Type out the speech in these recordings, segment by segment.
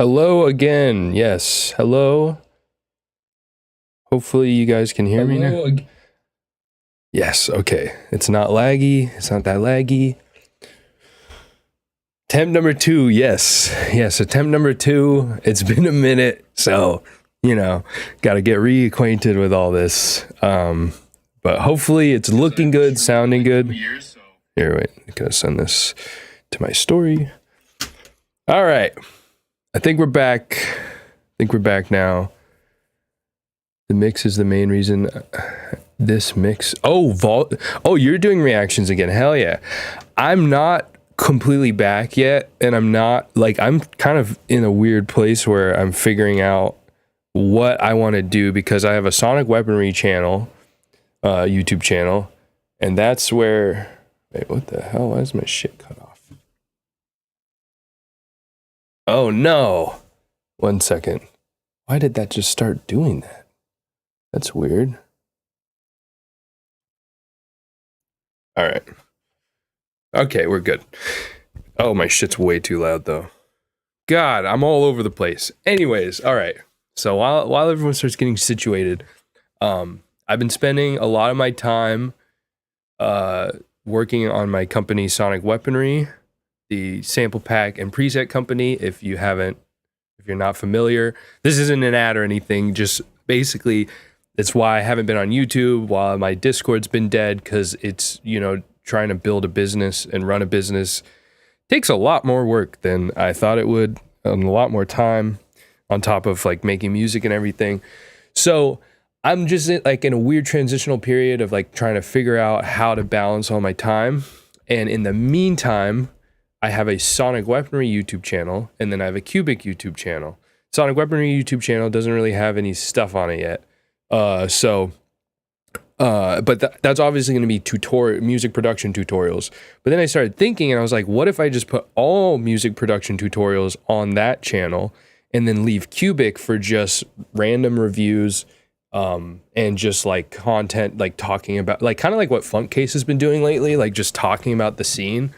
Hello again. Yes. Hello. Hopefully you guys can hear me now. Yes. Okay. It's not laggy. It's not that laggy. Attempt number 2. Yes. Yes. Attempt number 2. It's been a minute. So, got to get reacquainted with all this. But hopefully it's looking good, sounding good. Here, wait. I'm going to send this to my story. All right. I think we're back. Now. The mix is the main reason. This mix. Oh, you're doing reactions again. Hell yeah. I'm not completely back yet, and I'm kind of in a weird place where I'm figuring out what I want to do because I have a Sonic Weaponry channel, YouTube channel, and that's where. Wait, what the hell? Why is my shit cut off? Oh no. 1 second. Why did that just start doing that? That's weird. All right. Okay, we're good. Oh, my shit's way too loud though. God, I'm all over the place. Anyways, all right. So while everyone starts getting situated, I've been spending a lot of my time working on my company Sonic Weaponry, the sample pack and preset company. If you're not familiar, this isn't an ad or anything, just basically it's why I haven't been on YouTube, while my Discord's been dead, because it's, trying to build a business and run a business takes a lot more work than I thought it would, and a lot more time on top of making music and everything. So I'm just in a weird transitional period of trying to figure out how to balance all my time. And in the meantime, I have a Sonic Weaponry YouTube channel, and then I have a Cubic YouTube channel. Sonic Weaponry YouTube channel doesn't really have any stuff on it yet. But that's obviously going to be music production tutorials. But then I started thinking, and I was like, what if I just put all music production tutorials on that channel and then leave Cubic for just random reviews, and just content, talking about, kind of like what Funkcase has been doing lately, just talking about the scene,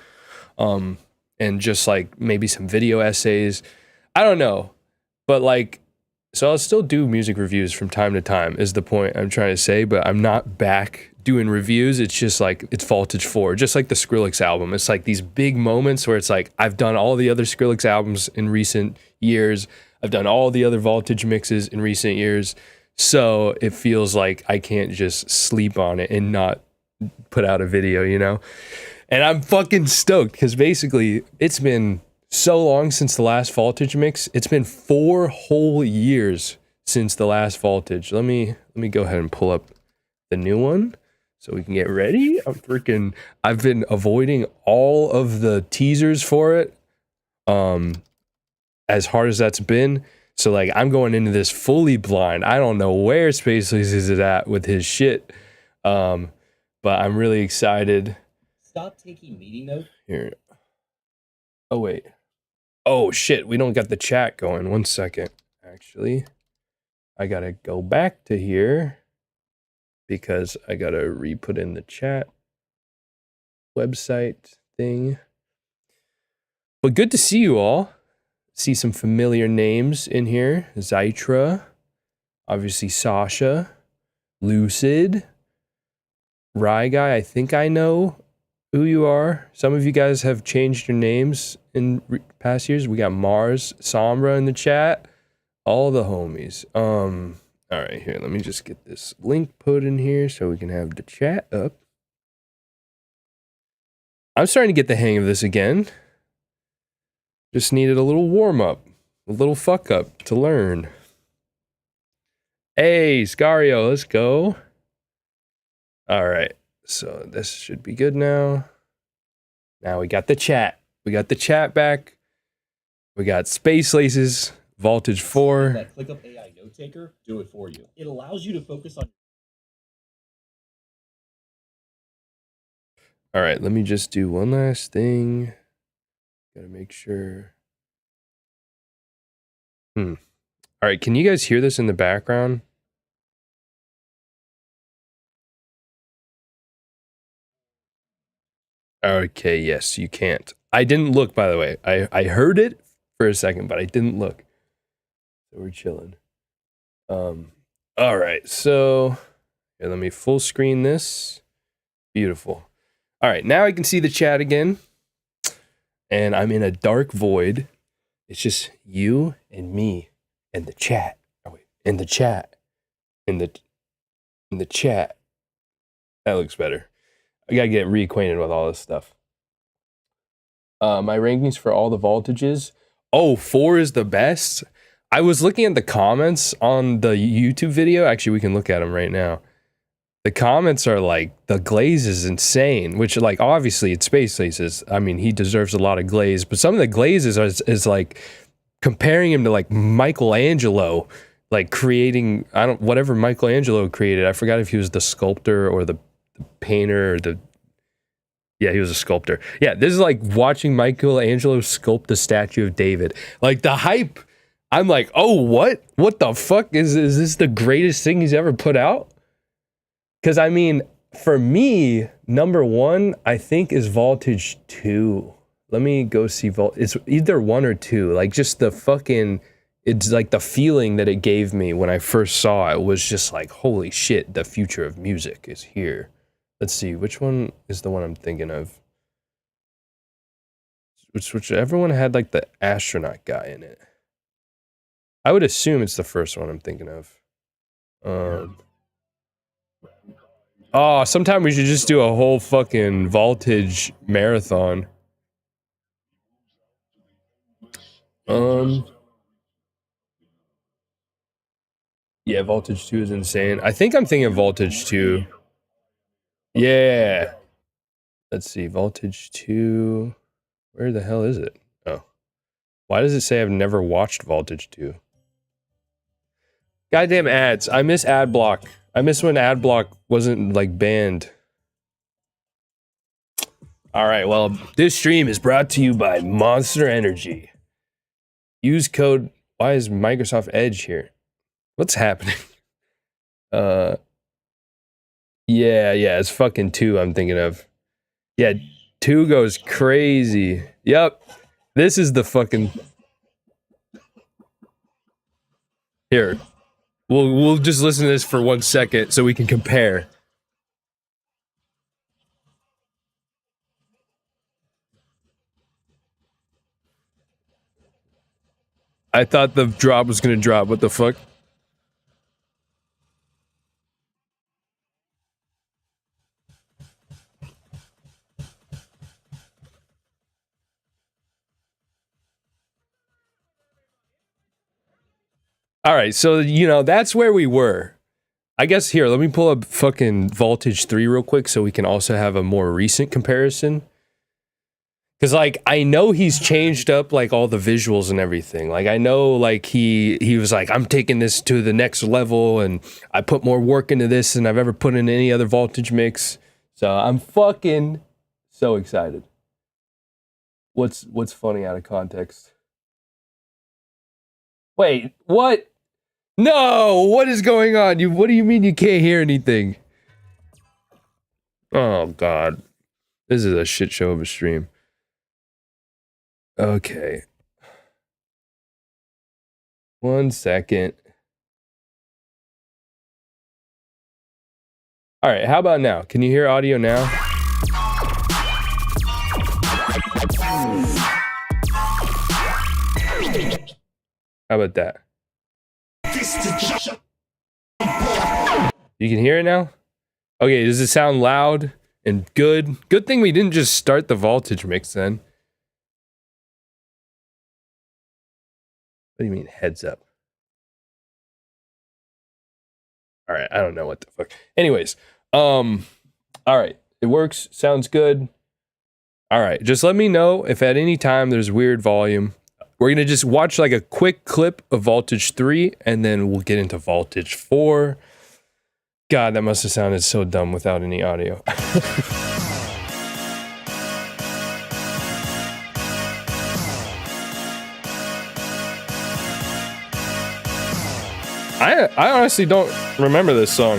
and just maybe some video essays. I don't know, but so I'll still do music reviews from time to time is the point I'm trying to say, but I'm not back doing reviews. It's just it's Vaultage 4, just like the Skrillex album. It's these big moments where it's I've done all the other Skrillex albums in recent years. I've done all the other Vaultage mixes in recent years. So it feels like I can't just sleep on it and not put out a video, And I'm fucking stoked because basically it's been so long since the last Vaultage mix. It's been 4 whole years since the last Vaultage. Let me go ahead and pull up the new one so we can get ready. I've been avoiding all of the teasers for it, as hard as that's been. So I'm going into this fully blind. I don't know where Spacely's is at with his shit, but I'm really excited. Stop taking meeting notes. Here. Oh wait. Oh shit, we don't got the chat going. 1 second. Actually, I gotta go back to here because I gotta re-put in the chat website thing. But good to see you all. See some familiar names in here. Zytra, obviously Sasha, Lucid, Rye Guy. I think I know who you are. Some of you guys have changed your names in past years. We got Mars, Sombra in the chat. All the homies. All right, here. Let me just get this link put in here so we can have the chat up. I'm starting to get the hang of this again. Just needed a little warm up, a little fuck up to learn. Hey, Scario, let's go. All right, so this should be good now. Now we got the chat. We got the chat back. We got Space Laces, Vaultage 4. That ClickUp AI note taker, do it for you. It allows you to focus on. All right, let me just do one last thing. Gotta make sure. All right, can you guys hear this in the background? Okay, yes, you can't. I didn't look, by the way. I heard it for a second, but I didn't look. So we're chilling. All right, so here, let me full screen this. Beautiful. All right, now I can see the chat again, and I'm in a dark void. It's just you and me and the chat. Oh wait, in the chat, in the chat. That looks better. I gotta get reacquainted with all this stuff. My rankings for all the voltages. Oh, 4 is the best. I was looking at the comments on the YouTube video. Actually, we can look at them right now. The comments are like, the glaze is insane, which like, obviously it's Space Aces. I mean, he deserves a lot of glaze, but some of the glazes is like comparing him to like Michelangelo, like creating, whatever Michelangelo created. I forgot if he was the sculptor or the painter or yeah, he was a sculptor. Yeah, this is like watching Michelangelo sculpt the statue of David. Like the hype, I'm like, oh, what? What the fuck? Is this the greatest thing he's ever put out? Because, I mean, for me, number 1, I think, is Vaultage 2. Let me go see It's either 1 or 2. Like, just the fucking... It's like the feeling that it gave me when I first saw it was just like, holy shit, the future of music is here. Let's see, which one is the one I'm thinking of? Which everyone had, like, the astronaut guy in it. I would assume it's the first one I'm thinking of. Oh, sometime we should just do a whole fucking Vaultage marathon. Yeah, Vaultage 2 is insane. I think I'm thinking Voltage 2. Yeah. Let's see, Voltage 2. Where the hell is it? Oh. Why does it say I've never watched Voltage 2? Goddamn ads. I miss ad block. I miss when ad block wasn't like banned. All right, well, this stream is brought to you by Monster Energy. Use code. Why is Microsoft Edge here? What's happening? Yeah, it's fucking 2 I'm thinking of. Yeah, 2 goes crazy. Yep. This is the fucking... Here. We'll just listen to this for 1 second so we can compare. I thought the drop was gonna drop. What the fuck? All right, so, you know, that's where we were. I guess here, let me pull up fucking Voltage 3 real quick so we can also have a more recent comparison. Because, like, I know he's changed up, like, all the visuals and everything. Like, I know, like, he was like, I'm taking this to the next level, and I put more work into this than I've ever put in any other Voltage mix. So I'm fucking so excited. What's funny out of context? Wait, what? No, what is going on? What do you mean you can't hear anything? Oh, God. This is a shit show of a stream. Okay. 1 second. All right, how about now? Can you hear audio now? How about that? You can hear it now? Okay, does it sound loud and good? Good thing we didn't just start the Voltage mix then. What do you mean, heads up? All right, I don't know what the fuck. Anyways, all right, it works, sounds good. All right, just let me know if at any time there's weird volume. We're gonna just watch like a quick clip of Voltage 3, and then we'll get into Voltage 4. God, that must have sounded so dumb without any audio. I honestly don't remember this song.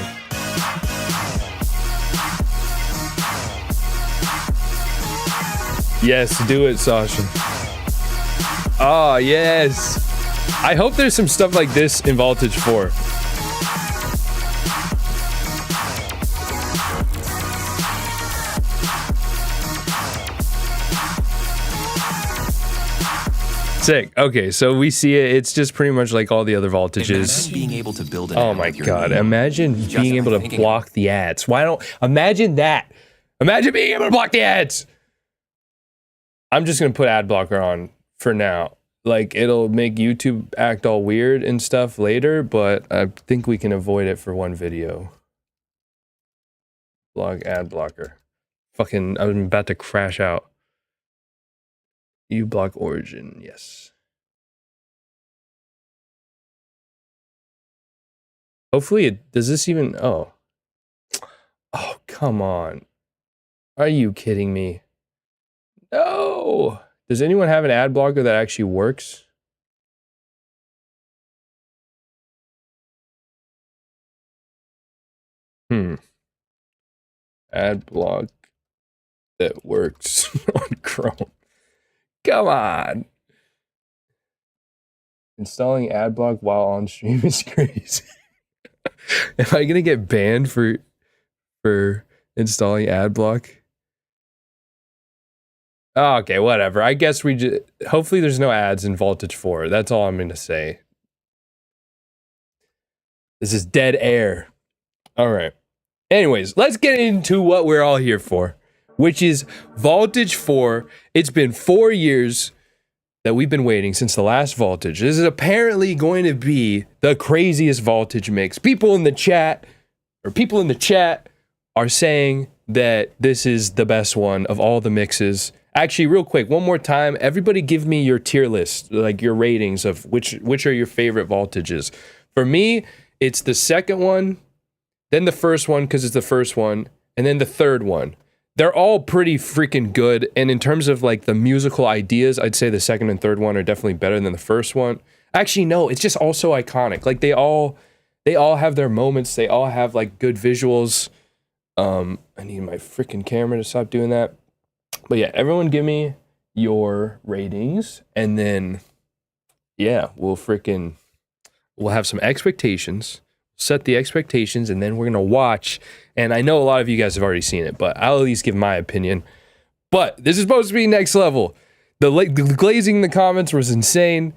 Yes, do it, Sasha. Oh, yes. I hope there's some stuff like this in Vaultage 4. Sick. Okay, so we see it. It's just pretty much like all the other voltages. Imagine being able to build an Oh ad my with your god! name. Imagine Just being able by to thinking block the ads. Why don't imagine that? Imagine being able to block the ads. I'm just gonna put ad blocker on for now. Like it'll make YouTube act all weird and stuff later, but I think we can avoid it for one video. Block ad blocker. Fucking, I'm about to crash out. You block origin, yes. Hopefully it, does this even, oh, come on. Are you kidding me? No. Does anyone have an ad blocker that actually works? Ad block that works on Chrome. Come on. Installing ad block while on stream is crazy. Am I gonna get banned for installing ad block? Oh, okay, whatever. I guess we just hopefully there's no ads in Vaultage 4. That's all I'm gonna say. This is dead air. All right. Anyways, let's get into what we're all here for, which is Vaultage 4. It's been 4 years that we've been waiting since the last Vaultage. This is apparently going to be the craziest Vaultage mix. People in the chat are saying that this is the best one of all the mixes. Actually, real quick, one more time, everybody give me your tier list, like your ratings of which are your favorite Vaultages. For me, it's the second one, then the first one because it's the first one, and then the third one. They're all pretty freaking good, and in terms of like the musical ideas, I'd say the second and third one are definitely better than the first one. Actually, no, it's just also iconic. Like they all have their moments. They all have like good visuals. I need my freaking camera to stop doing that. But yeah, everyone give me your ratings, and then yeah, we'll have some expectations. Set the expectations, and then we're gonna watch. And I know a lot of you guys have already seen it, but I'll at least give my opinion. But this is supposed to be next level. The glazing in the comments was insane.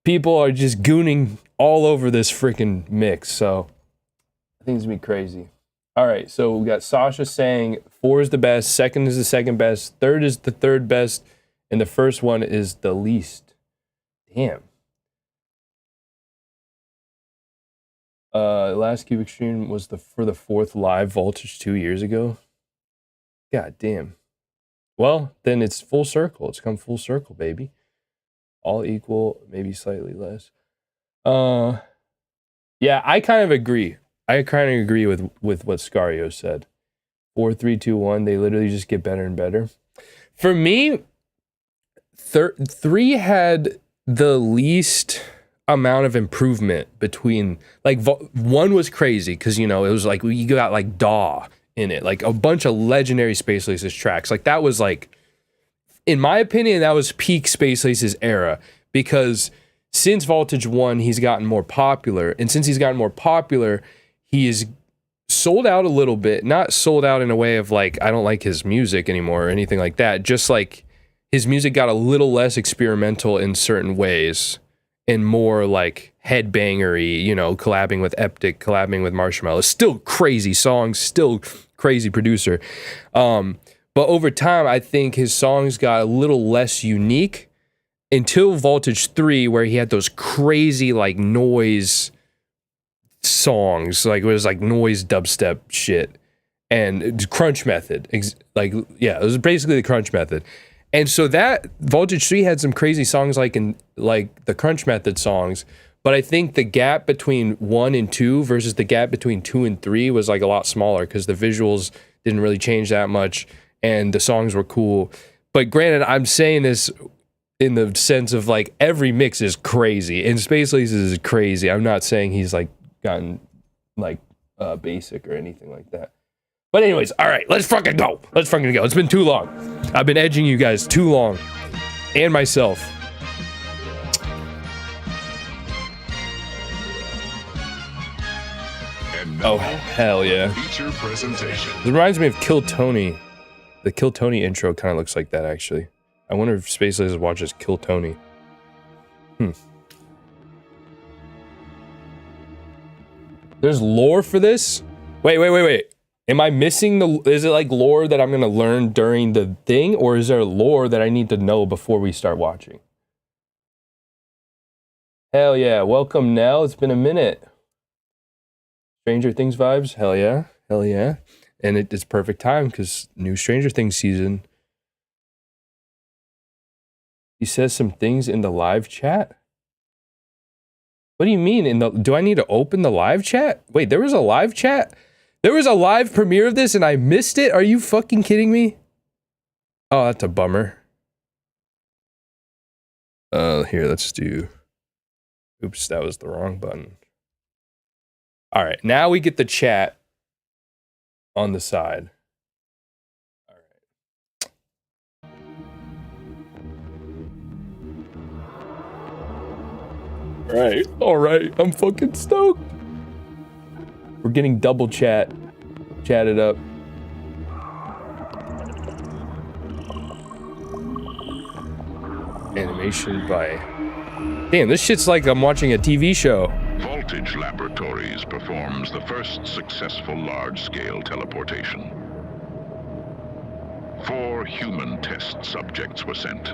People are just gooning all over this freaking mix. So I think it's gonna be crazy. All right, so we got Sasha saying 4 is the best, second is the second best, third is the third best, and the first one is the least. Damn. Last Cubic stream was for the fourth live Voltage 2 years ago. God damn. Well, then it's full circle. It's come full circle, baby. All equal, maybe slightly less. Yeah, I kind of agree. I kind of agree with what Scario said. 4, 3, 2, 1. They literally just get better and better. For me, 3 had the least amount of improvement between, like, 1 was crazy because, you know, it was like you got like DAW in it, like a bunch of legendary Space Laces tracks. Like that was like, in my opinion, that was peak Space Laces era, because since Voltage 1 he's gotten more popular, and since he's gotten more popular, he is sold out a little bit. Not sold out in a way of like I don't like his music anymore or anything like that, just like his music got a little less experimental in certain ways and more like headbangery, you know, collabing with Eptic, collabing with Marshmallow. Still crazy songs, still crazy producer. But over time, I think his songs got a little less unique until Voltage 3, where he had those crazy like noise songs, like it was like noise dubstep shit and crunch method. Like, yeah, it was basically the crunch method. And so that Voltage 3 had some crazy songs like in like the crunch method songs, but I think the gap between 1 and 2 versus the gap between 2 and 3 was like a lot smaller because the visuals didn't really change that much and the songs were cool. But granted, I'm saying this in the sense of like every mix is crazy and Space Laces is crazy. I'm not saying he's like gotten like basic or anything like that. But anyways, all right, let's fucking go. Let's fucking go. It's been too long. I've been edging you guys too long. And myself. Oh, hell yeah. Feature presentation. It reminds me of Kill Tony. The Kill Tony intro kind of looks like that, actually. I wonder if Space Lasers watches Kill Tony. There's lore for this? Wait. Am I missing the... Is it like lore that I'm going to learn during the thing? Or is there lore that I need to know before we start watching? Hell yeah. Welcome, Nell. It's been a minute. Stranger Things vibes? Hell yeah. Hell yeah. And it's perfect time because new Stranger Things season. He says some things in the live chat? What do you mean? Do I need to open the live chat? Wait, there was a live chat? There was a live premiere of this and I missed it? Are you fucking kidding me? Oh, that's a bummer. Here, let's do... Oops, that was the wrong button. All right, now we get the chat on the side. All right, I'm fucking stoked. We're getting double chatted up. Animation by... Damn, this shit's like I'm watching a TV show. Vaultage Laboratories performs the first successful large-scale teleportation. 4 human test subjects were sent,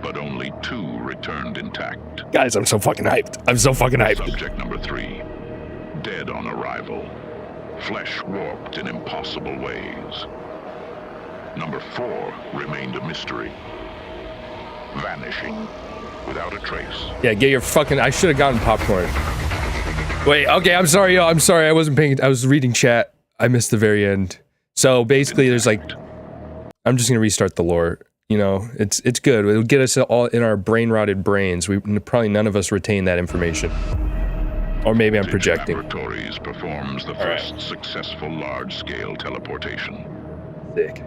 but only 2 returned intact. Guys, I'm so fucking hyped. I'm so fucking hyped. Subject number 3, dead on arrival, flesh warped in impossible ways. Number 4 remained a mystery, vanishing without a trace. Yeah, get your fucking... I should have gotten popcorn. Wait, okay, I'm sorry, y'all. I'm sorry, I wasn't paying... I was reading chat. I missed the very end. So basically, there's like... I'm just gonna restart the lore. You know, it's good. It'll get us all in our brain-rotted brains. Probably none of us retain that information. Or maybe I'm projecting. Laboratories performs the first successful large-scale teleportation. Sick.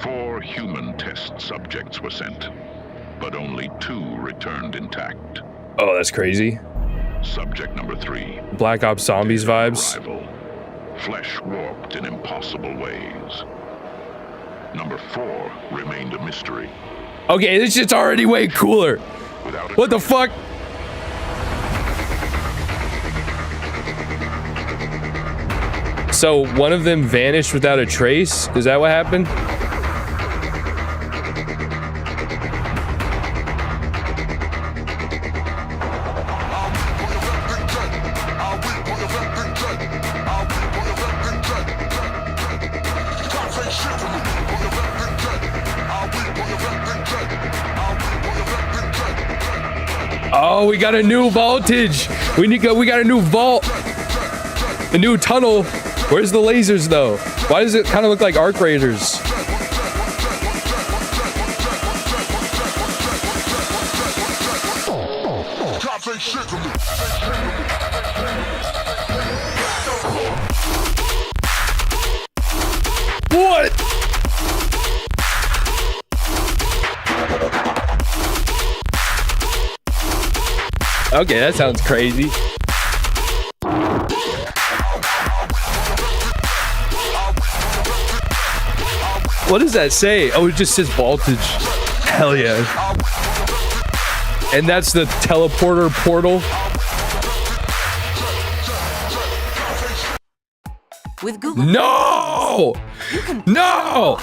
4 human test subjects were sent, but only 2 returned intact. Oh, that's crazy. Subject number 3. Black Ops Zombies vibes. Arrival, flesh warped in impossible ways. Number 4 remained a mystery. Okay, this shit's already way cooler. What the fuck? So one of them vanished without a trace? Is that what happened? Oh, we got a new voltage. We got a new vault. A new tunnel. Where's the lasers though? Why does it kind of look like arc raiders? What? Okay, that sounds crazy. What does that say? Oh, it just says voltage. Hell yeah. And that's the teleporter portal. With Google. No! No!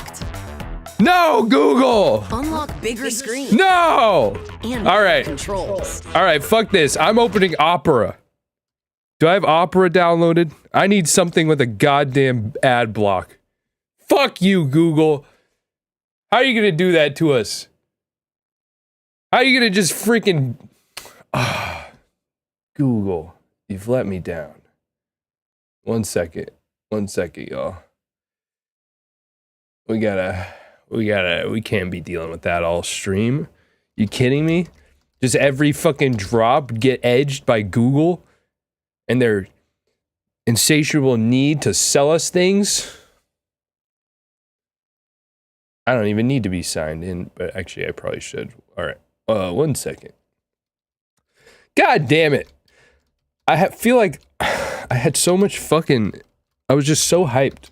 No, Google! Unlock bigger screens. No! And all right. Controls. All right, fuck this. I'm opening Opera. Do I have Opera downloaded? I need something with a goddamn ad block. Fuck you, Google. How are you gonna do that to us? How are you gonna just freaking... Google, you've let me down. One second, y'all. We can't be dealing with that all stream. You kidding me? Just every fucking drop get edged by Google and their insatiable need to sell us things? I don't even need to be signed in, but actually I probably should. All right, 1 second. God damn it. Feel like I had so much fucking... I was just so hyped.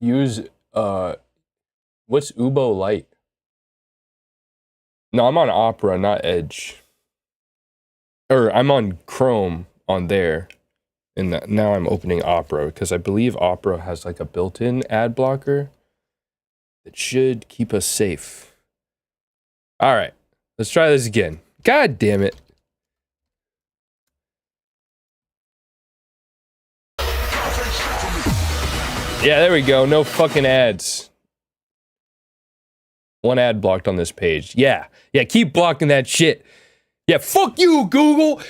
Use, what's Ubo Lite? No, I'm on Opera, not Edge. Or I'm on Chrome on there. And now I'm opening Opera because I believe Opera has like a built-in ad blocker that should keep us safe. All right, let's try this again. God damn it. Yeah, there we go. No fucking ads. One ad blocked on this page. Yeah, keep blocking that shit. Yeah, fuck you, Google.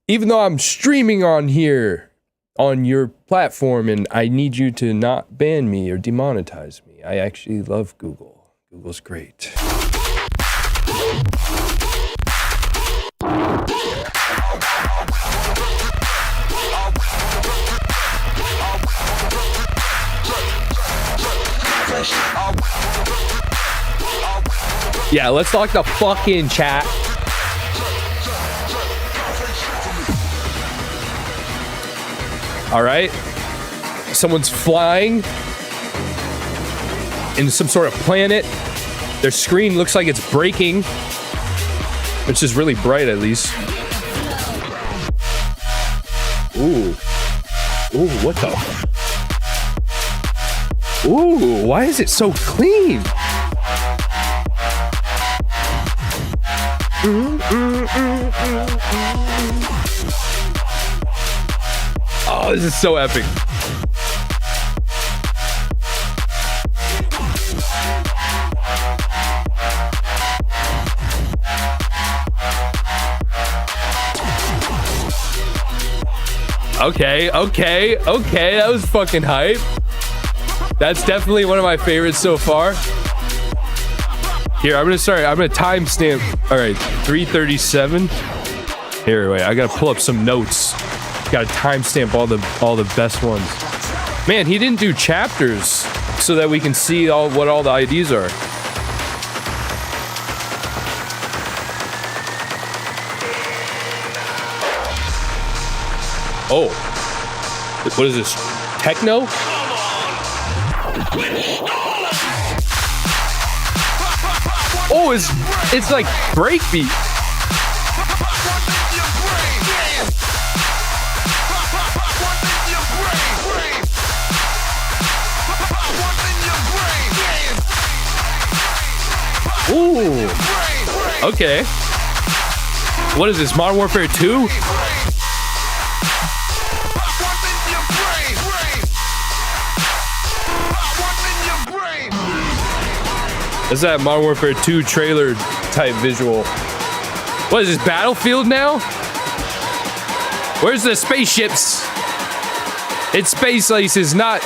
Even though I'm streaming on here, on your platform, and I need you to not ban me or demonetize me. I actually love Google. Google's great. Yeah, let's lock the fucking chat. All right. Someone's flying in some sort of planet. Their screen looks like it's breaking. It's just really bright, at least. Ooh. Ooh, what the? Ooh, why is it so clean? Oh, this is so epic. Okay, that was fucking hype. That's definitely one of my favorites so far. Here, I'm gonna timestamp. All right, 3:37. Here, wait, I gotta pull up some notes. Gotta timestamp all the best ones. Man, he didn't do chapters so that we can see what all the IDs are. Oh, what is this? Techno? Oh, it's like breakbeat. Ooh. Okay. What is this? Modern Warfare 2? This is that Modern Warfare 2 trailer type visual. What is this, Battlefield now? Where's the spaceships? It's space laces, not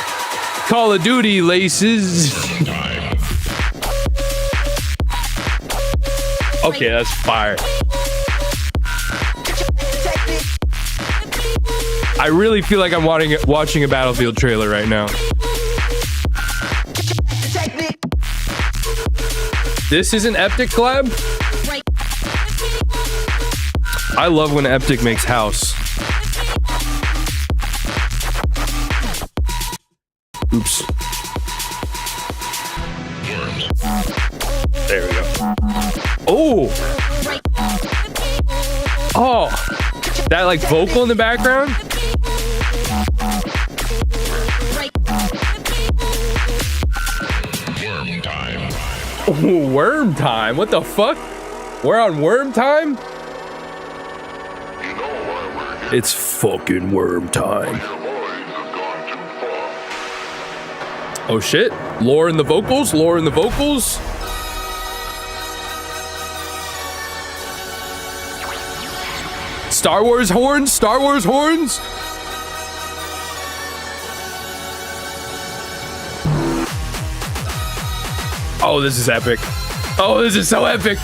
Call of Duty laces. Okay, that's fire. I really feel like I'm watching a Battlefield trailer right now. This is an Eptic collab? I love when Eptic makes house. Oops. There we go. Oh! Oh! That like vocal in the background? Worm time. Oh, worm time? What the fuck? We're on worm time? You know why we're here. It's fucking worm time. Your boys have gone too far. Oh shit. Lore in the vocals? Lore in the vocals? Star Wars horns? Star Wars horns? Oh, this is epic. Oh, this is so epic.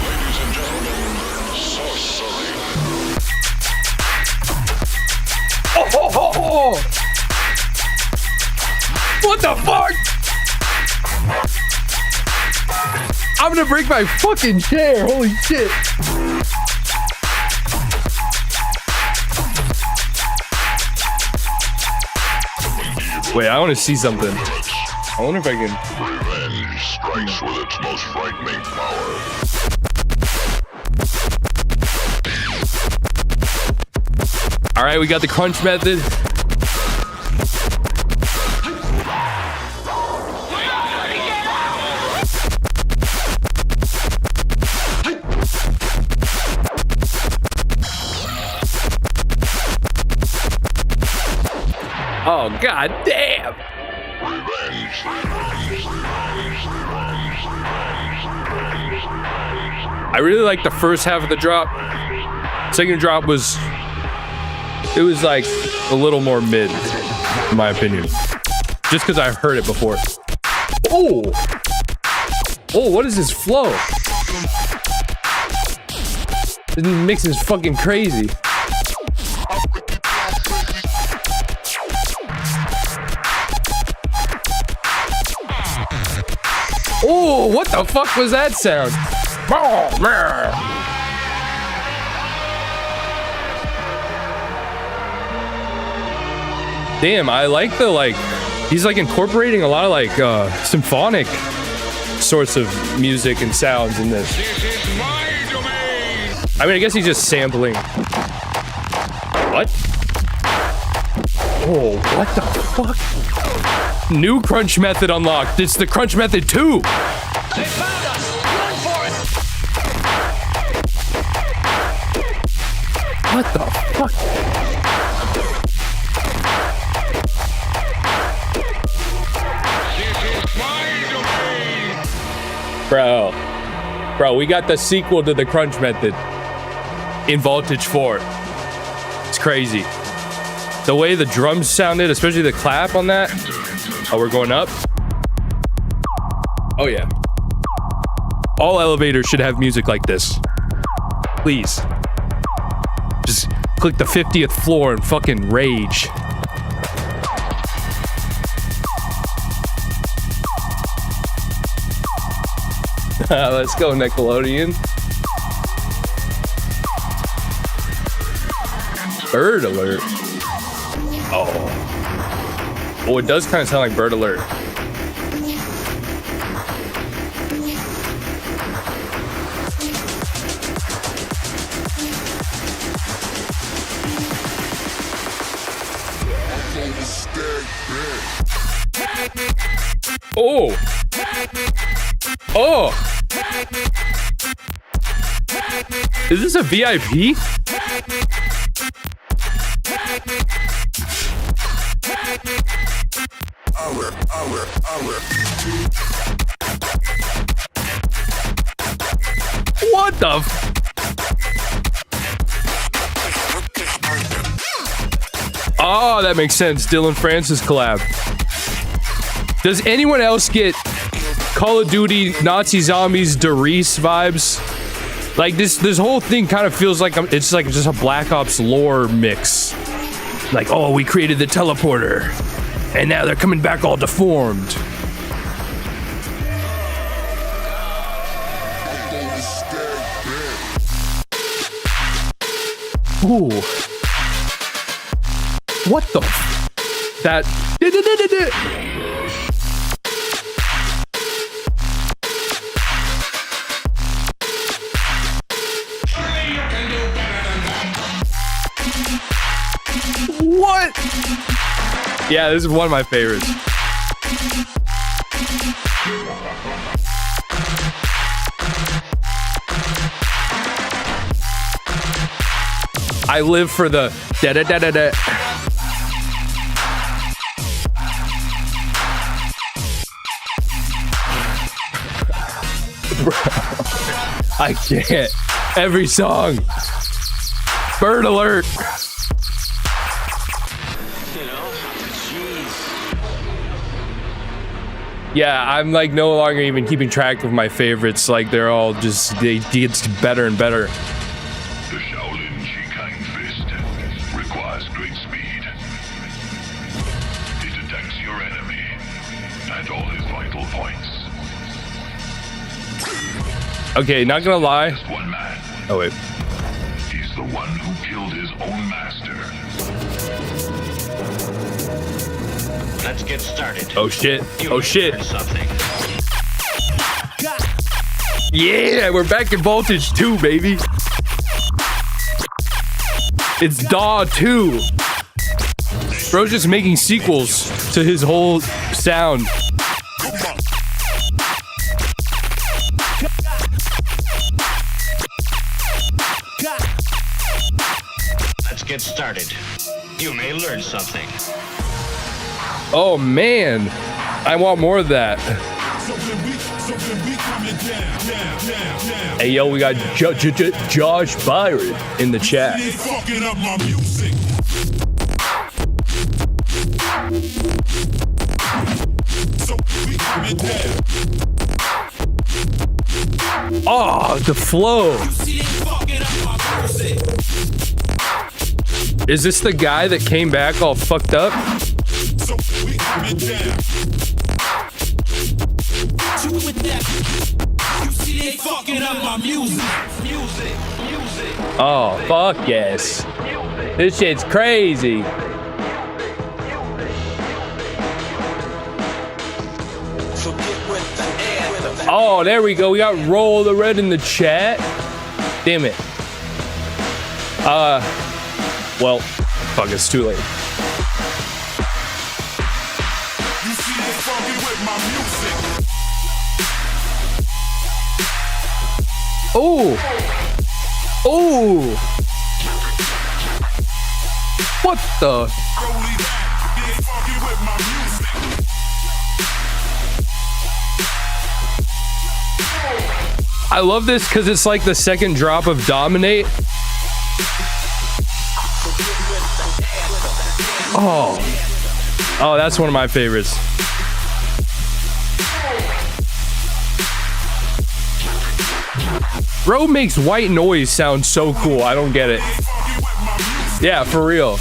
Ladies and gentlemen, sorcery. Oh. What the fuck? I'm gonna break my fucking chair. Holy shit. Wait, I want to see something. I wonder if I can. Revenge strikes with its most frightening power. All right, we got the crunch method. Oh, god damn! I really like the first half of the drop. Second drop was... It was like a little more mid, in my opinion. Just because I've heard it before. Oh! Oh, what is this flow? This mix is fucking crazy. Oh, what the fuck was that sound? Damn, I like the, like, he's like incorporating a lot of like symphonic sorts of music and sounds in this. I mean, I guess he's just sampling. What? Oh, what the fuck? New crunch method unlocked. It's the crunch method 2. They found us! Run for it! What the fuck? Bro, we got the sequel to the crunch method in Vaultage 4. It's crazy. The way the drums sounded, especially the clap on that. Oh, we're going up? Oh, yeah. All elevators should have music like this. Please. Just click the 50th floor and fucking rage. Let's go, Nickelodeon. Bird alert. Oh. Oh, it does kind of sound like Bird Alert. Oh. Oh. Is this a VIP? What the f- Oh, that makes sense. Dylan Francis collab. Does anyone else get Call of Duty Nazi Zombies Derice vibes? Like this whole thing kind of feels like it's like just a Black Ops lore mix. Like, oh, we created the teleporter, and now they're coming back all deformed. Ooh. What the f- That What? Yeah, this is one of my favorites. I live for the da da da da da. Bro, I can't. Every song. Bird alert. Yeah, I'm like no longer even keeping track of my favorites. Like they're all just, they get better and better. The Shaolin Shikai Fist requires great speed. It attacks your enemy and all his vital points. Okay, not gonna lie. One man. Oh wait. He's the one who killed his own master. Let's get started. Oh shit. Oh shit. Something. Yeah, we're back in Voltage 2, baby. It's DAW 2. Bro's just making sequels to his whole sound. Let's get started. You may learn something. Oh man, I want more of that. Hey yo, we got Josh Byron in the chat. Oh, the flow. Is this the guy that came back all fucked up? Oh, fuck yes. This shit's crazy. Oh, there we go. We got Roll the Red in the chat. Damn it. Well, fuck, it's too late. Oh. Oh. What the? I love this because it's like the second drop of Dominate. Oh. Oh, that's one of my favorites. Bro makes white noise sound so cool. I don't get it. Yeah, for real.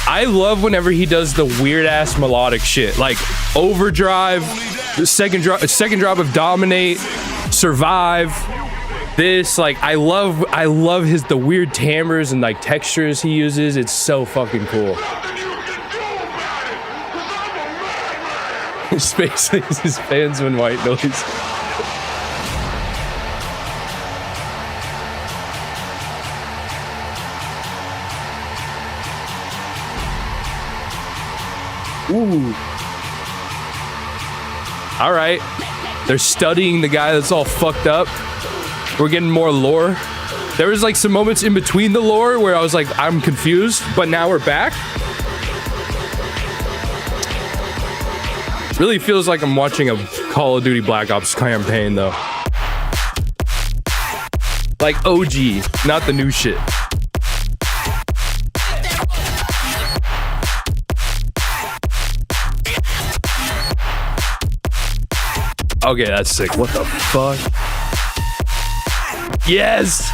I love whenever he does the weird ass melodic shit, like Overdrive, the second drop of Dominate, Survive. This, like, I love the weird timbres and like textures he uses. It's so fucking cool. Space his fans when white noise. Ooh. All right. They're studying the guy that's all fucked up. We're getting more lore. There was like some moments in between the lore where I was like, I'm confused, but now we're back. Really feels like I'm watching a Call of Duty Black Ops campaign though. Like OG, not the new shit. Okay, that's sick. What the fuck? Yes!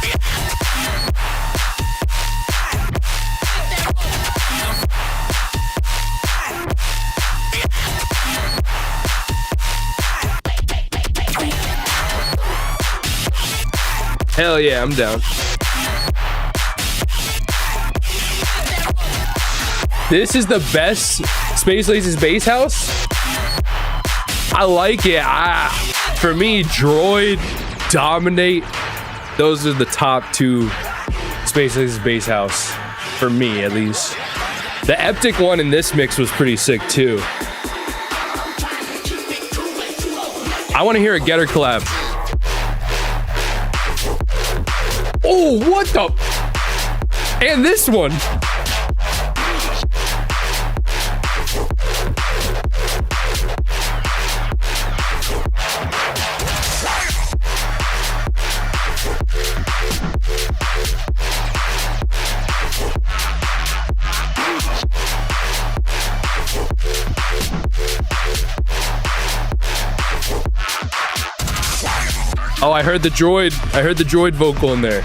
Hell yeah, I'm down. This is the best Space Lace's base house. I like it. For me, Droid, Dominate, those are the top two Space Lace's base house. For me, at least. The Eptic one in this mix was pretty sick, too. I want to hear a Getter collab. Oh, what the? And this one. Oh, I heard the droid. I heard the droid vocal in there.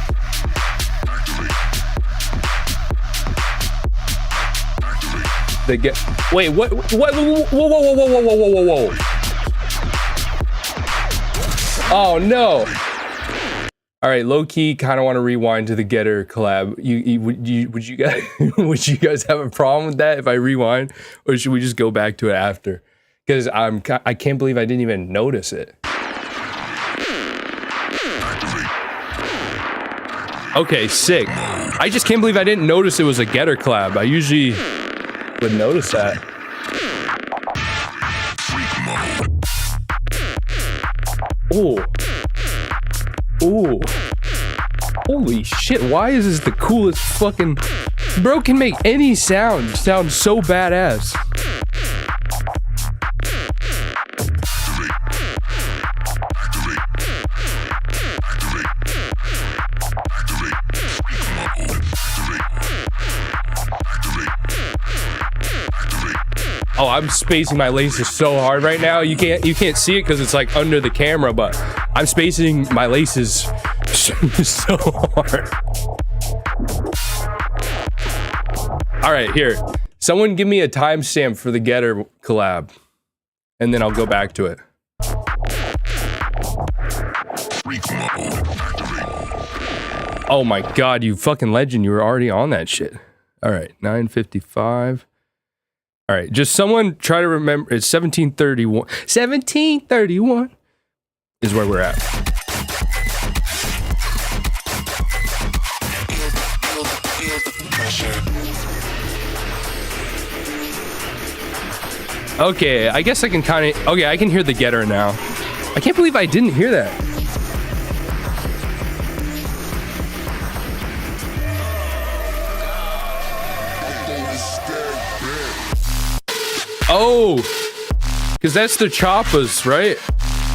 The get. Wait, what? What? Whoa, whoa, whoa, whoa, whoa, whoa, whoa, whoa! Oh no! All right, low key, kind of want to rewind to the Getter collab. Would you guys would you guys have a problem with that if I rewind, or should we just go back to it after? Because I can't believe I didn't even notice it. Okay, sick. I just can't believe I didn't notice it was a Getter collab. I usually would notice that. Oh. Ooh. Holy shit, why is this the coolest fucking... Bro can make any sound so badass. Oh, I'm spacing my laces so hard right now. You can't see it because it's like under the camera, but I'm spacing my laces so hard. All right, here. Someone give me a timestamp for the Getter collab, and then I'll go back to it. Oh my god, you fucking legend. You were already on that shit. All right, 9:55. All right, just someone try to remember. It's 1731. 1731 is where we're at. Okay, I guess I can kind of... Okay, I can hear the Getter now. I can't believe I didn't hear that. Oh, because that's the Choppas, right?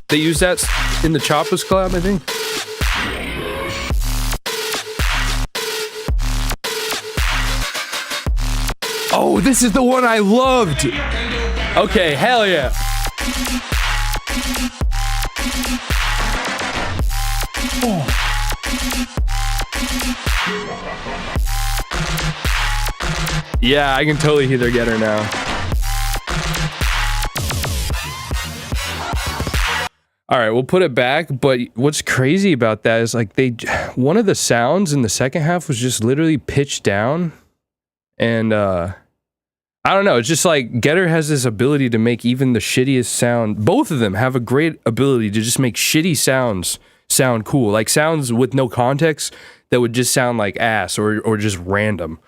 They use that in the Choppas collab, I think. Oh, this is the one I loved. Okay, hell yeah. Oh. Yeah, I can totally hear their Getter now. All right, we'll put it back, but what's crazy about that is like one of the sounds in the second half was just literally pitched down, and I don't know, it's just like Getter has this ability to make even the shittiest sound. Both of them have a great ability to just make shitty sounds sound cool, like sounds with no context that would just sound like ass or just random.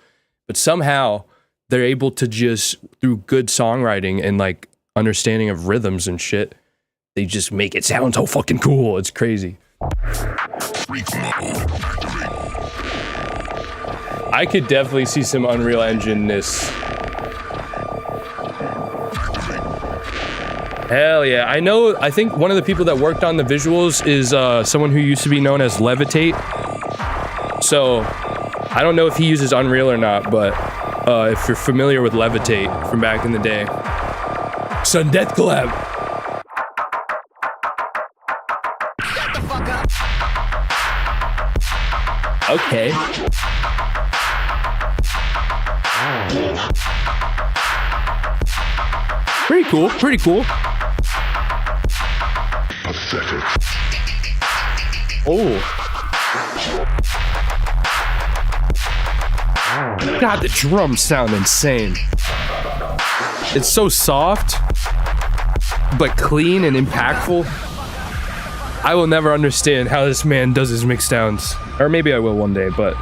But somehow they're able to just, through good songwriting and like understanding of rhythms and shit, they just make it sound so fucking cool. It's crazy. I could definitely see some Unreal Engine-ness. Hell yeah. I think one of the people that worked on the visuals is someone who used to be known as Levitate. So, I don't know if he uses Unreal or not, but if you're familiar with Levitate from back in the day. Sun Death collab. Okay. Pretty cool, pretty cool. Pathetic. Oh. God, the drums sound insane. It's so soft, but clean and impactful. I will never understand how this man does his mix downs. Or maybe I will one day, but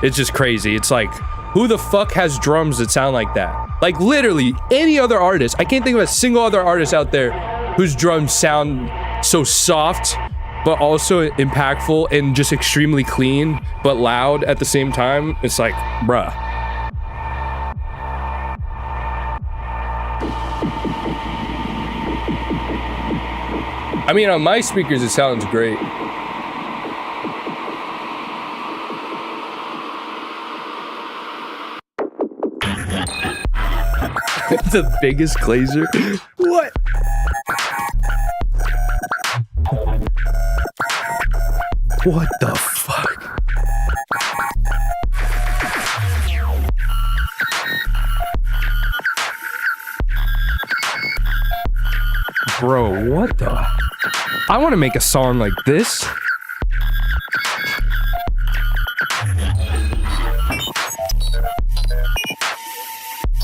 it's just crazy. It's like, who the fuck has drums that sound like that? Like literally any other artist. I can't think of a single other artist out there whose drums sound so soft, but also impactful and just extremely clean, but loud at the same time. It's like, bruh. I mean, on my speakers, it sounds great. The biggest glazer? What? What the fuck? Bro, what the? I want to make a song like this.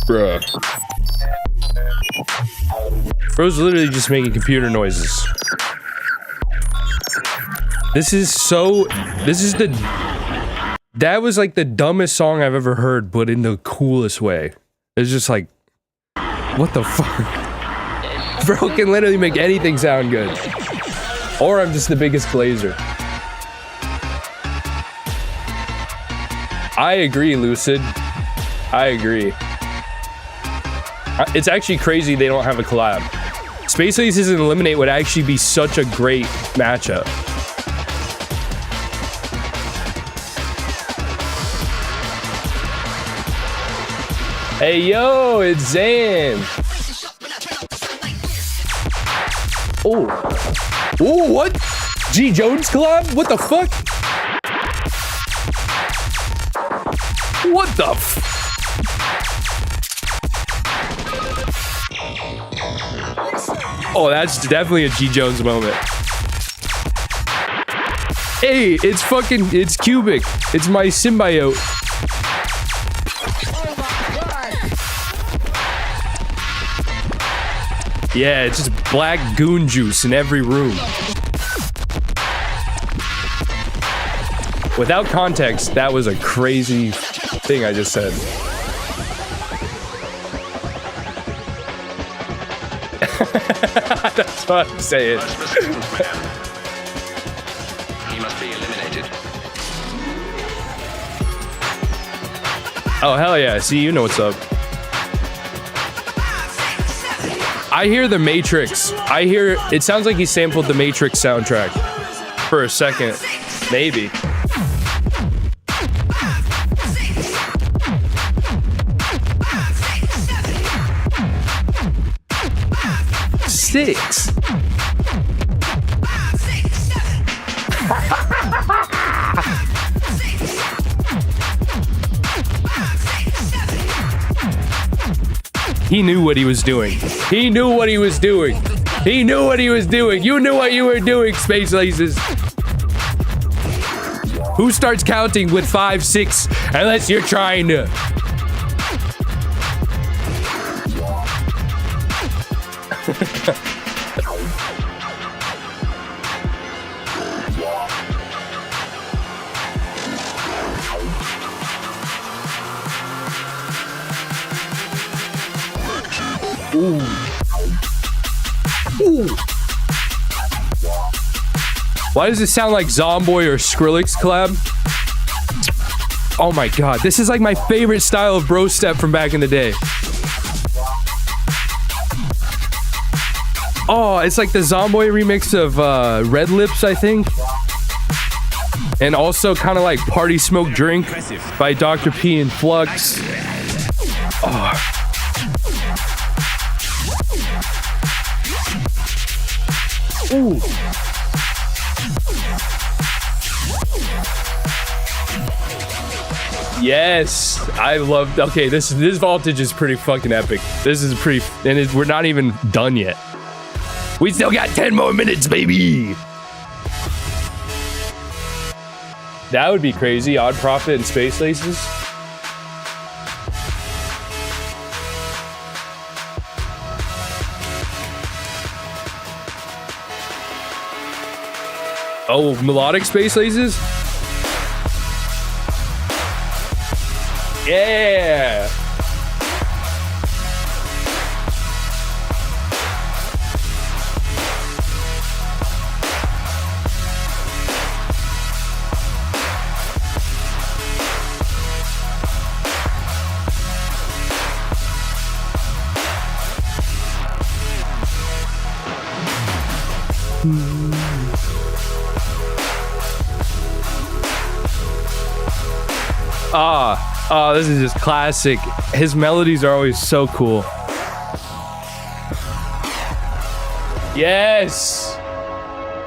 Bruh. Bro's literally just making computer noises. This is that was like the dumbest song I've ever heard, but in the coolest way. It's just like, what the fuck? Bro can literally make anything sound good. Or I'm just the biggest glazer. I agree, Lucid. I agree. It's actually crazy they don't have a collab. Space Aces and Eliminate would actually be such a great matchup. Hey yo, it's Zan. Oh. Oh, what? G Jones collab? What the fuck? What the f? Oh, that's definitely a G Jones moment. Hey, it's Qbik. It's my symbiote. Yeah, it's just black goon juice in every room. Without context, that was a crazy thing I just said. That's what I'm saying. He must be eliminated. Oh, hell yeah. See, you know what's up. I hear the Matrix. It sounds like he sampled the Matrix soundtrack for a second. Maybe. Six. He knew what he was doing. He knew what he was doing. He knew what he was doing. You knew what you were doing, Space Laces. Who starts counting with 5, 6, unless you're trying to? Ooh. Ooh. Why does it sound like Zomboy or Skrillex collab? Oh my god, this is like my favorite style of bro step from back in the day. Oh, it's like the Zomboy remix of Red Lips, I think. And also kind of like Party Smoke Drink by Dr. P and Flux. Oh. Ooh. Yes, I love. Okay, this Vaultage is pretty fucking epic. This is pretty, and we're not even done yet. We still got 10 more minutes, baby. That would be crazy. Odd Profit and Space Laces. Oh, melodic Space Laces? Yeah! Oh, this is just classic. His melodies are always so cool. Yes!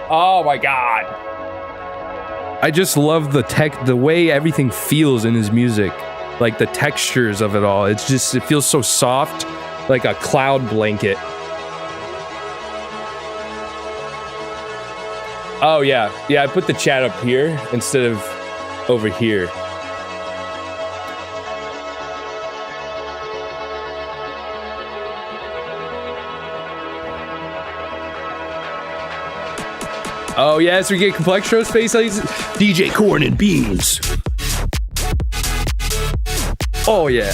Oh my god. I just love the way everything feels in his music. Like the textures of it all. It feels so soft, like a cloud blanket. Oh yeah, yeah. I put the chat up here instead of over here. Oh yes, we get Complextro Space Lazy, DJ Corn and Beans. Oh yeah.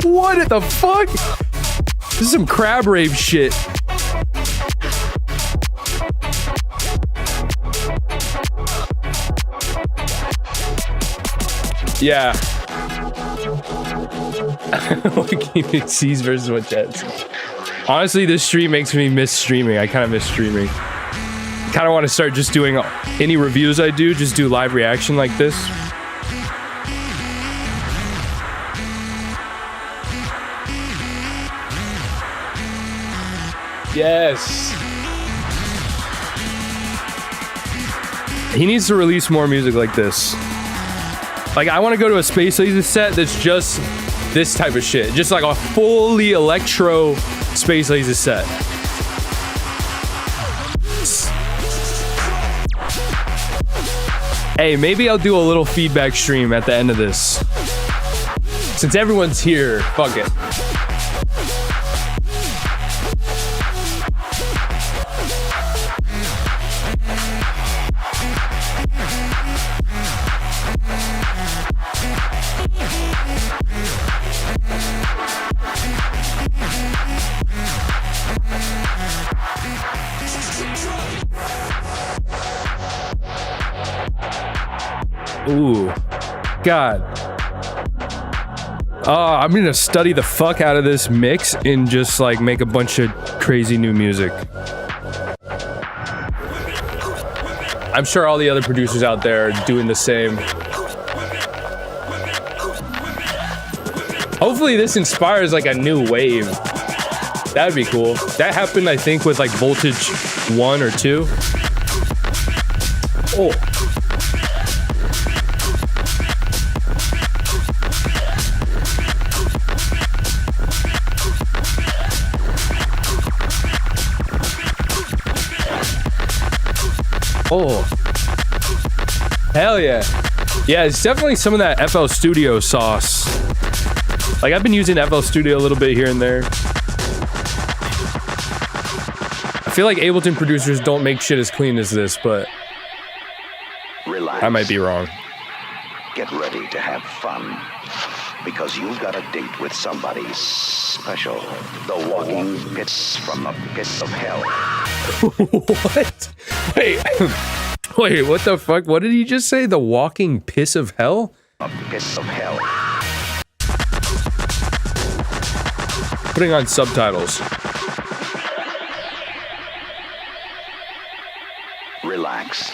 What the fuck? This is some crab rave shit. Yeah. C's versus what Jets. Honestly, this stream makes me miss streaming. I kind of miss streaming. Kind of want to start just doing any reviews I do, just do live reaction like this. Yes. He needs to release more music like this. Like, I want to go to a Space Lazy set that's just this type of shit. Just like a fully electro Space Lazy set. Hey, maybe I'll do a little feedback stream at the end of this. Since everyone's here, fuck it. Ooh, God. I'm gonna study the fuck out of this mix and just like make a bunch of crazy new music. I'm sure all the other producers out there are doing the same. Hopefully this inspires like a new wave. That'd be cool. That happened, I think, with like Voltage 1 or 2. Oh. Oh, hell yeah. Yeah, it's definitely some of that FL Studio sauce. Like, I've been using FL Studio a little bit here and there. I feel like Ableton producers don't make shit as clean as this, but relax. I might be wrong. Get ready to have fun, because you've got a date with somebody special. The walking pits from the pits of hell. What? Wait. Wait, what the fuck? What did he just say? The walking piss of hell? The pits of hell. Putting on subtitles. Relax.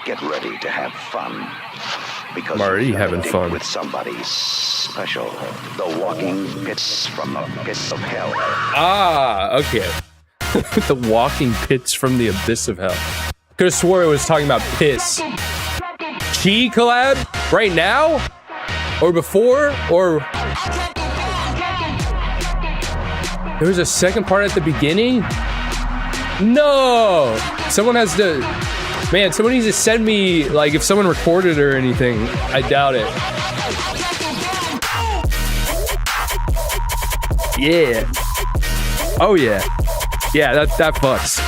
Get ready to have fun, because I'm already you've got a having date fun. with somebody special. The walking pits from the pits of hell. Ah, okay. The walking pits from the abyss of hell. Could have swore it was talking about piss. Chi collab? Right now? Or before? Or... There was a second part at the beginning? No! Someone has to... Man, someone needs to send me, like, if someone recorded or anything. I doubt it. Yeah. Oh, yeah. Yeah, that fucks.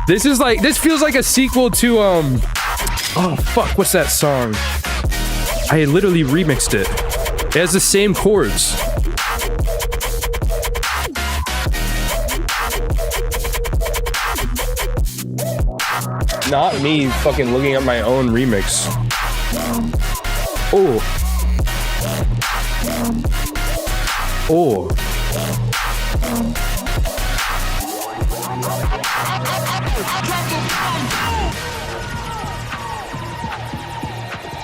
This is like, this feels like a sequel to, oh, fuck, what's that song? I literally remixed it. It has the same chords. Not me fucking looking at my own remix. Oh. Oh.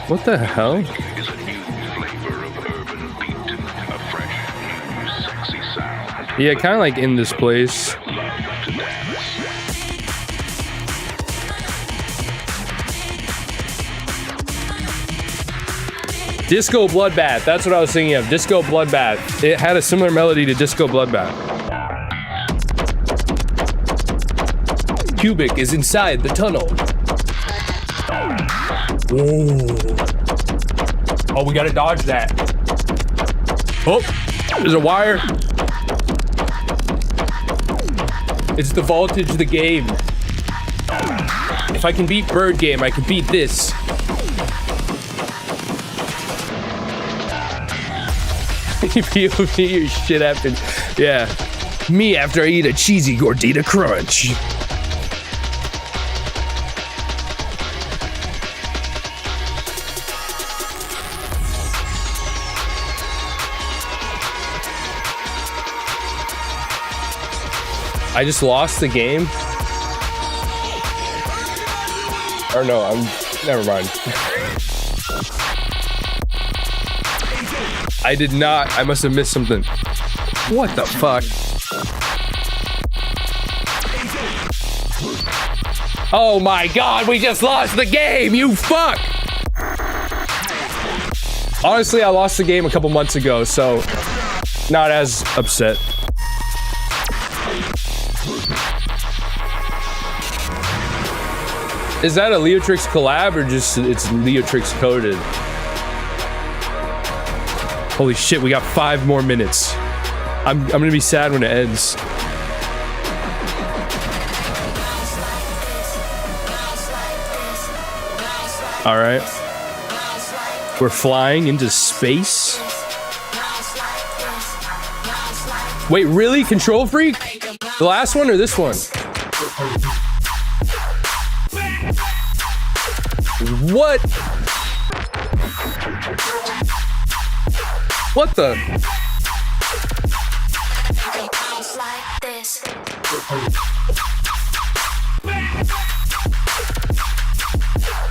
What the hell? Is a new flavor of urban beat, a fresh, new, sexy sound. Yeah, kind of like in this place. Love to dance. Disco Bloodbath. That's what I was thinking of. Disco Bloodbath. It had a similar melody to Disco Bloodbath. Qbik is inside the tunnel. Whoa. Oh, we gotta dodge that. Oh, there's a wire. It's the Vaultage the game. If I can beat Bird Game, I can beat this. POV, your shit happened. Yeah. Me after I eat a cheesy gordita crunch. I just lost the game. Or no, never mind. I did not. I must have missed something. What the fuck? Oh my god, we just lost the game, you fuck! Honestly, I lost the game a couple months ago, so not as upset. Is that a Leotrix collab or just it's Leotrix coded? Holy shit, we got 5 more minutes. I'm gonna be sad when it ends. All right. We're flying into space. Wait, really? Control Freak? The last one or this one? What? What the?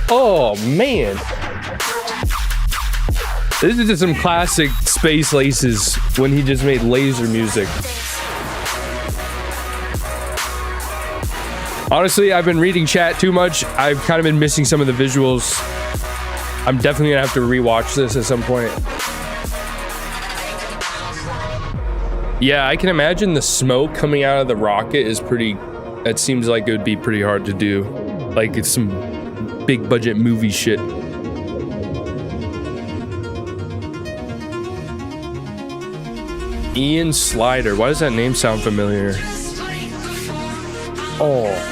Oh man. This is just some classic Space Laces when he just made laser music. Honestly, I've been reading chat too much. I've kind of been missing some of the visuals. I'm definitely gonna have to rewatch this at some point. Yeah, I can imagine the smoke coming out of the rocket is pretty... That seems like it would be pretty hard to do. Like it's some big budget movie shit. Ian Slider. Why does that name sound familiar? Oh.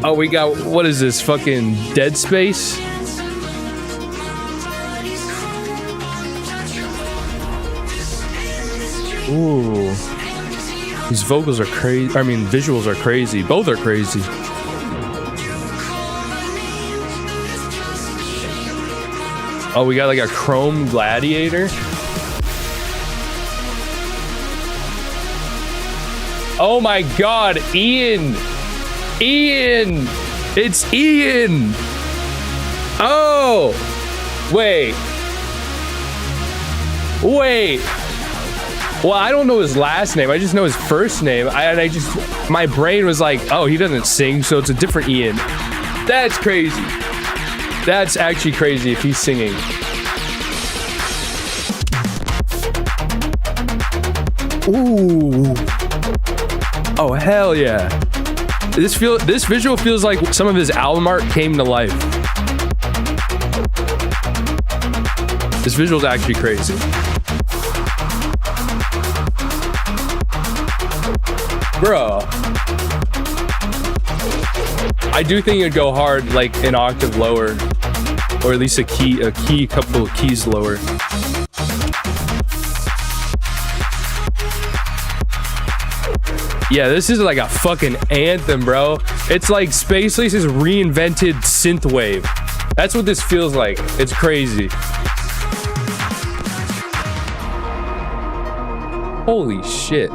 Oh, we got, what is this, fucking Dead Space? Ooh. These vocals are crazy. I mean, visuals are crazy. Both are crazy. Oh, we got like a chrome gladiator. Oh my god, Ian! Ian! It's Ian! Oh! Wait. Wait. Well, I don't know his last name. I just know his first name. My brain was like, oh, he doesn't sing, so it's a different Ian. That's crazy. That's actually crazy if he's singing. Ooh. Oh, hell yeah. This visual feels like some of his album art came to life. This visual's actually crazy. Bro. I do think it'd go hard like an octave lower. Or at least a couple of keys lower. Yeah, this is like a fucking anthem, bro. It's like Space Lace's reinvented synthwave. That's what this feels like. It's crazy. Holy shit.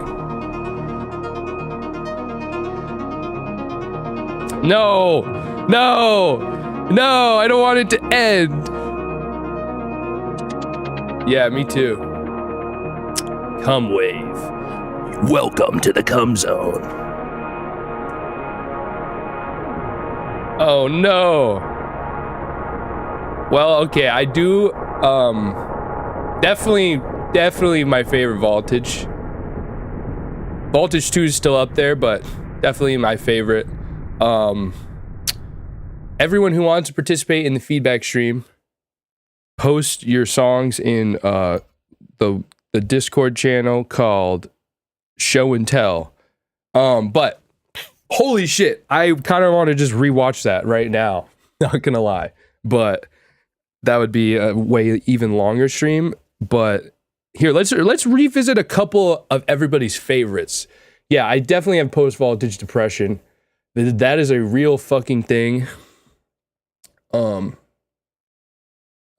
No! No! No! I don't want it to end! Yeah, me too. Come wave. Welcome to the cum zone. Oh no. Well, okay, I do. Definitely my favorite Vaultage. Vaultage 2 is still up there, but definitely my favorite. Everyone who wants to participate in the feedback stream, post your songs in the Discord channel called Show and Tell. But holy shit, I kind of want to just rewatch that right now. Not gonna lie, but that would be a way even longer stream. But here, let's revisit a couple of everybody's favorites. Yeah, I definitely have post voltage depression. That is a real fucking thing. Oh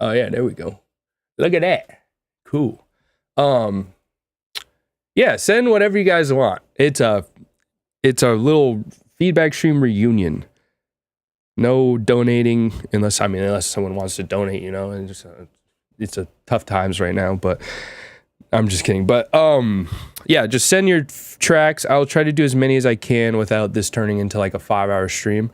yeah, there we go. Look at that. Cool. Yeah, send whatever you guys want. It's a little feedback stream reunion. No donating unless someone wants to donate, you know, and just it's a tough times right now, but I'm just kidding. But yeah, just send your tracks. I'll try to do as many as I can without this turning into like a 5-hour stream.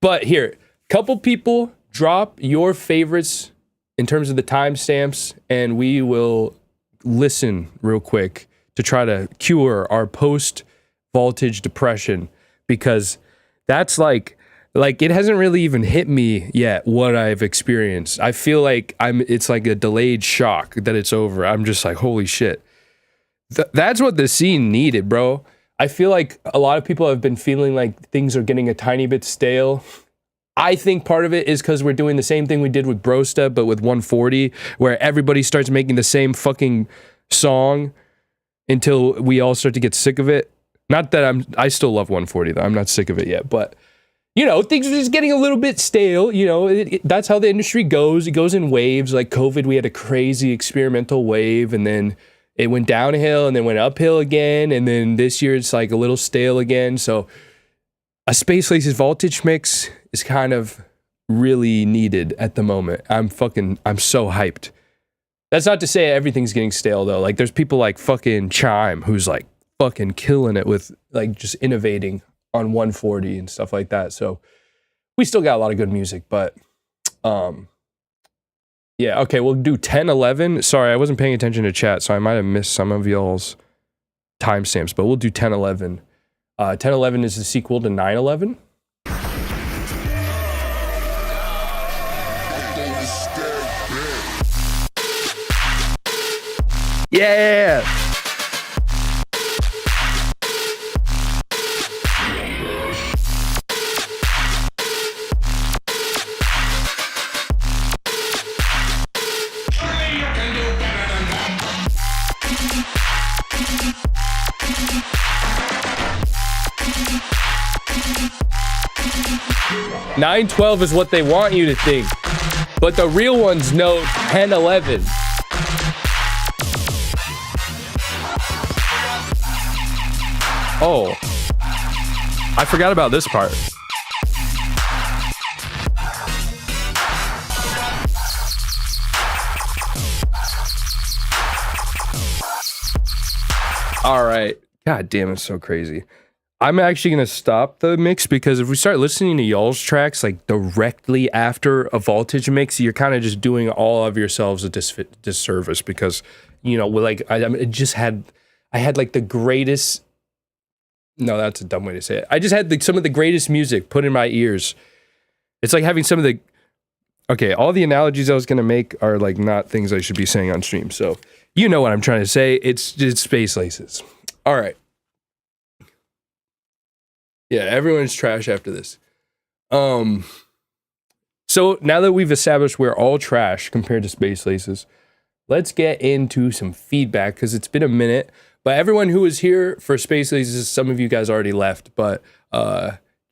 But here, couple people drop your favorites in terms of the timestamps, and we will listen real quick to try to cure our post voltage depression, because that's like it hasn't really even hit me yet what I've experienced. I feel like it's like a delayed shock that it's over. I'm just like, holy shit. That's what the scene needed, bro. I feel like a lot of people have been feeling like things are getting a tiny bit stale. I think part of it is because we're doing the same thing we did with Brosta, but with 140, where everybody starts making the same fucking song until we all start to get sick of it. Not that I still love 140 though. I'm not sick of it yet, but you know, things are just getting a little bit stale. You know, that's how the industry goes. It goes in waves. Like COVID, we had a crazy experimental wave, and then it went downhill and then went uphill again. And then this year it's like a little stale again. So a Space Laces Voltage mix is kind of really needed at the moment. I'm so hyped. That's not to say everything's getting stale though. Like there's people like fucking Chime who's like fucking killing it with like just innovating on 140 and stuff like that. So we still got a lot of good music, but yeah, okay, we'll do 10-11. Sorry, I wasn't paying attention to chat, so I might have missed some of y'all's timestamps, but we'll do 10-11. 10-11 is the sequel to 9-11. Yeah! $9.12 is what they want you to think, but the real ones know 10-11. Oh, I forgot about this part. All right. God damn, it's so crazy. I'm actually going to stop the mix because if we start listening to y'all's tracks like directly after a Voltage mix, you're kind of just doing all of yourselves a disservice because, you know, like I had like the greatest. No, that's a dumb way to say it. I just had some of the greatest music put in my ears. It's like having some of the. Okay, all the analogies I was going to make are like not things I should be saying on stream. So you know what I'm trying to say. It's Space Laces. All right. Yeah, everyone's trash after this. So now that we've established we're all trash compared to Space Laces, let's get into some feedback because it's been a minute. But everyone who was here for Space Laces, some of you guys already left, but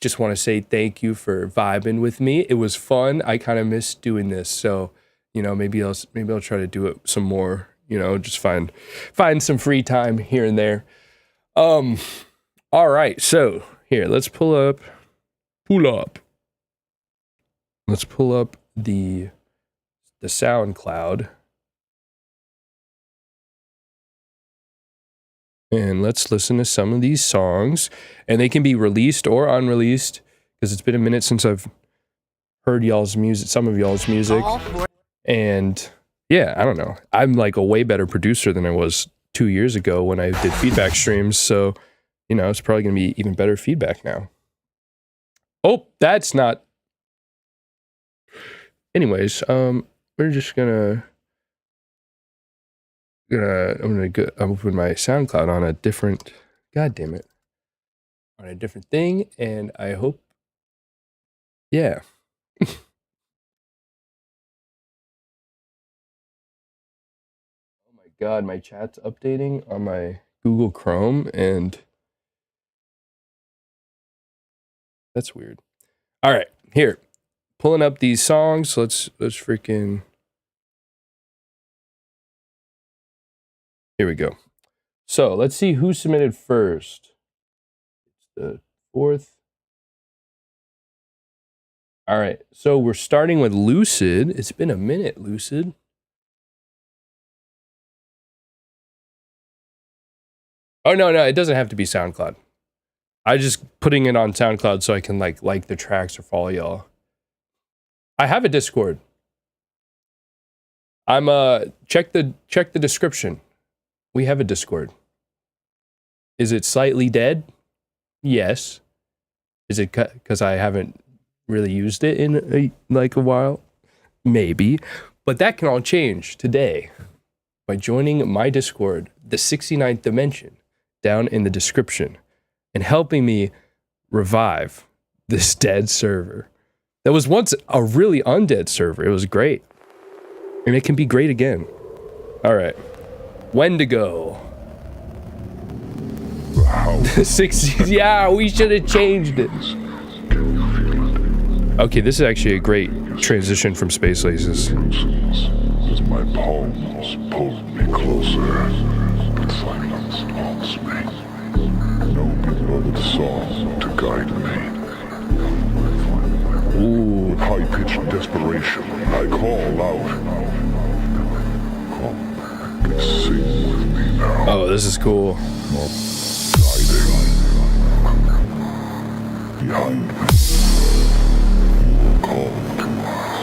just want to say thank you for vibing with me. It was fun. I kind of missed doing this, so you know maybe I'll try to do it some more. You know, just find some free time here and there. All right, so. Here, let's pull up. Let's pull up the SoundCloud. And let's listen to some of these songs. And they can be released or unreleased, because it's been a minute since I've heard y'all's music, some of y'all's music. And yeah, I don't know. I'm like a way better producer than I was 2 years ago when I did feedback streams. So, you know, it's probably going to be even better feedback now. Oh, that's not. Anyways, we're just I'm gonna open my SoundCloud on a different, god damn it, on a different thing, and I hope, yeah. Oh my god, my chat's updating on my Google Chrome, and that's weird. All right, here, pulling up these songs. Let's freaking. Here we go. So let's see who submitted first. It's the 4th. All right. So we're starting with Lucid. It's been a minute, Lucid. Oh, no. It doesn't have to be SoundCloud. I just putting it on SoundCloud so I can like the tracks or follow y'all. I have a Discord. I'm check the description. We have a Discord. Is it slightly dead? Yes. Is it because I haven't really used it in a while? Maybe. But that can all change today by joining my Discord, the 69th Dimension, down in the description, and helping me revive this dead server. That was once a really undead server. It was great. And it can be great again. All right. Wendigo. The 60s. Yeah, we should have changed it. Okay, this is actually a great transition from Space Laces. As my palms pulled me closer, but silence haunts me. No beloved song to guide me. Ooh. With high-pitched desperation, I call out. Sing with me now. Oh, this is cool. Behind me, you will call to us.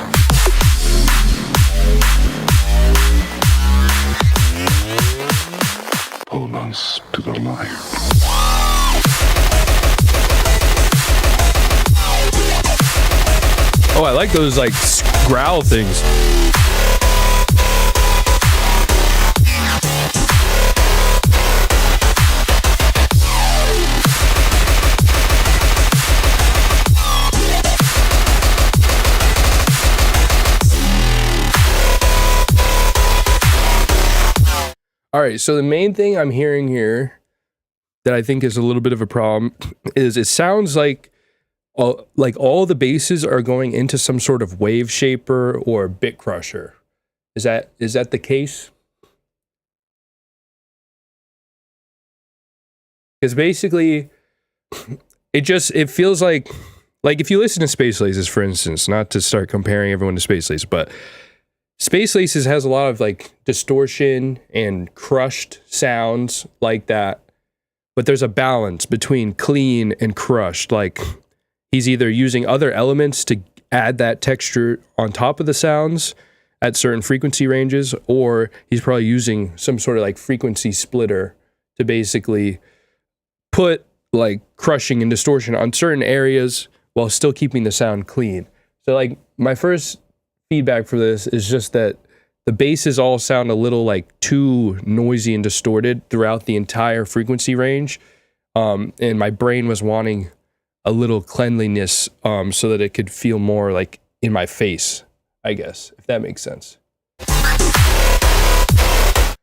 Pull us to the light. Oh, I like those like growl things. All right, so the main thing I'm hearing here that I think is a little bit of a problem is it sounds like all the basses are going into some sort of wave shaper or bit crusher. Is that the case? Because basically, it feels like if you listen to Space Laces, for instance, not to start comparing everyone to Space Laces, but Space Laces has a lot of like distortion and crushed sounds like that. But there's a balance between clean and crushed. Like he's either using other elements to add that texture on top of the sounds at certain frequency ranges, or he's probably using some sort of like frequency splitter to basically put like crushing and distortion on certain areas while still keeping the sound clean. So like my first feedback for this is just that the basses all sound a little like too noisy and distorted throughout the entire frequency range. And my brain was wanting a little cleanliness so that it could feel more like in my face, I guess, if that makes sense.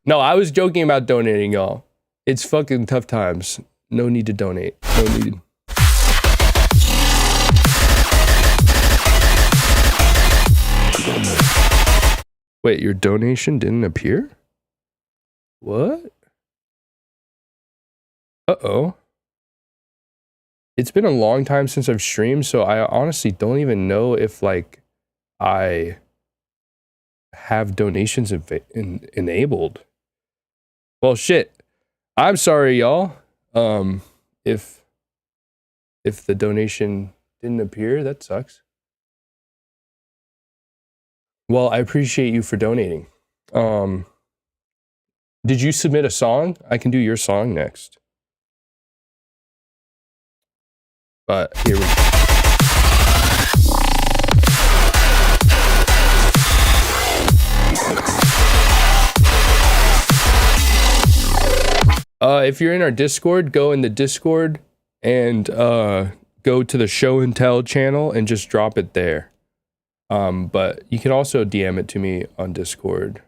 No, I was joking about donating, y'all. It's fucking tough times. No need to donate. No need. Wait, your donation didn't appear? What? Uh-oh. It's been a long time since I've streamed, so I honestly don't even know if, like, I have donations enabled. Well, shit. I'm sorry, y'all. If the donation didn't appear, that sucks. Well, I appreciate you for donating. Did you submit a song? I can do your song next. But here we go. If you're in our Discord, go in the Discord and go to the Show and Tell channel and just drop it there. But you can also DM it to me on Discord.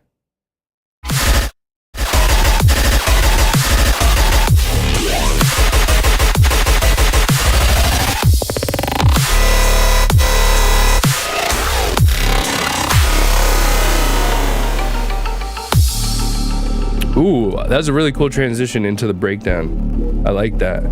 Ooh, that was a really cool transition into the breakdown. I like that.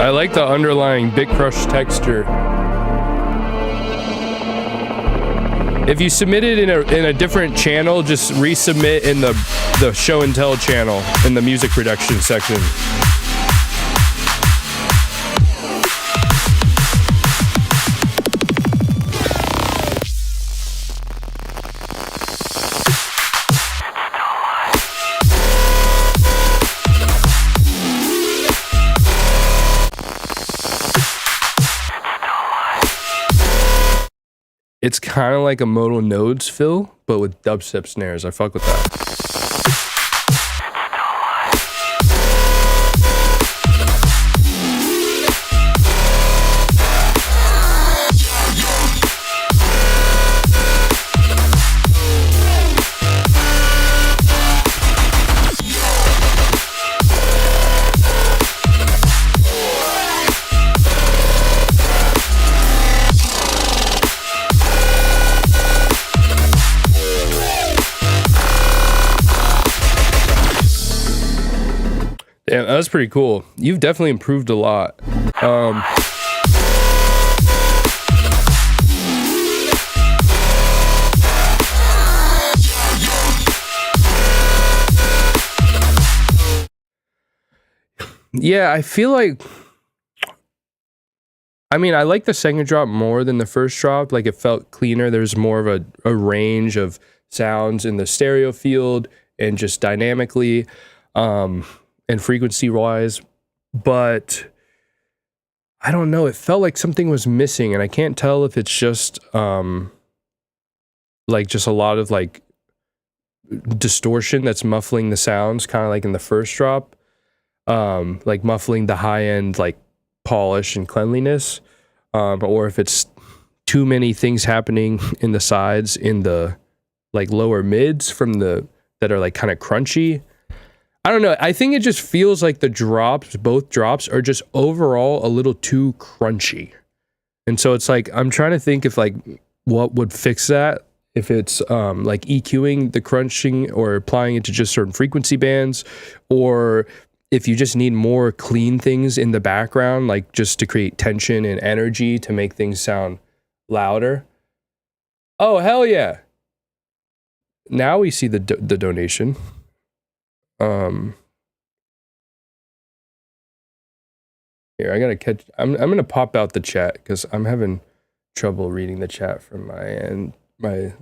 I like the underlying Bit Crush texture. If you submit it in a different channel, just resubmit in the Show and Tell channel in the music production section. It's kind of like a Modal Nodes fill, but with dubstep snares. I fuck with that. Yeah, that was pretty cool. You've definitely improved a lot. Yeah, I feel like... I mean, I like the second drop more than the first drop. Like, it felt cleaner. There's more of a range of sounds in the stereo field and just dynamically. And frequency wise, but I don't know, it felt like something was missing, and I can't tell if it's just like just a lot of like distortion that's muffling the sounds, kind of like in the first drop, like muffling the high end like polish and cleanliness, or if it's too many things happening in the sides in the like lower mids from the that are like kind of crunchy. I don't know. I think it just feels like the drops, both drops, are just overall a little too crunchy. And so it's like, I'm trying to think if like what would fix that. If it's like EQing the crunching or applying it to just certain frequency bands, or if you just need more clean things in the background, like just to create tension and energy to make things sound louder. Oh, hell yeah. Now we see the donation. Here, I gotta catch. I'm gonna pop out the chat because I'm having trouble reading the chat from my end. My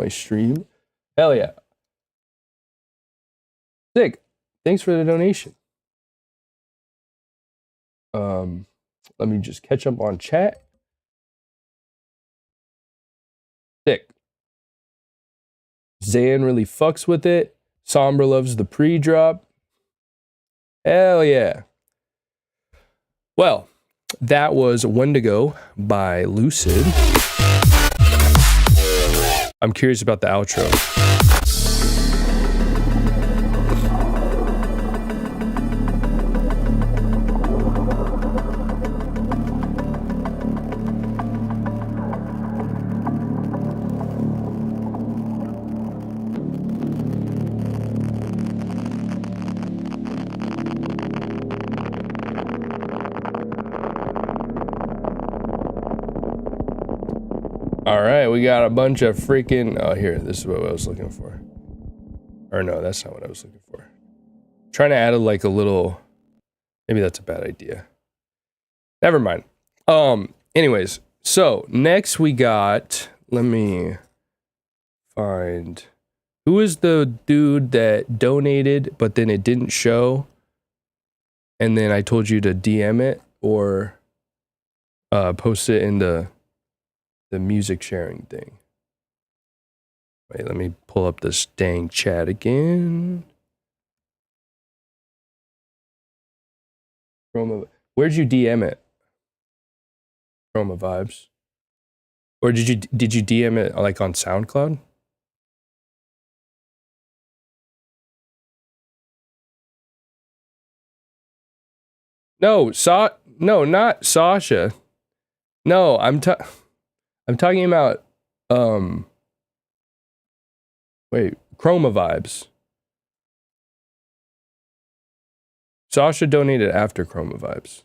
stream. Hell yeah. Sick. Thanks for the donation. Let me just catch up on chat. Sick. Zan really fucks with it. Sombra loves the pre-drop. Hell yeah. Well, that was Wendigo by Lucid. I'm curious about the outro. All right, we got a bunch of freaking... Oh, here, this is what I was looking for. Or no, that's not what I was looking for. Trying to add like a little... Maybe that's a bad idea. Never mind. Anyways, so next we got... Let me find... Who is the dude that donated, but then it didn't show? And then I told you to DM it or post it in the music sharing thing. Wait, let me pull up this dang chat again. Where'd you DM it? Chroma Vibes. Or did you DM it like on SoundCloud? No, not Sasha. No, I'm talking about wait, Chroma Vibes. Sasha donated after Chroma Vibes.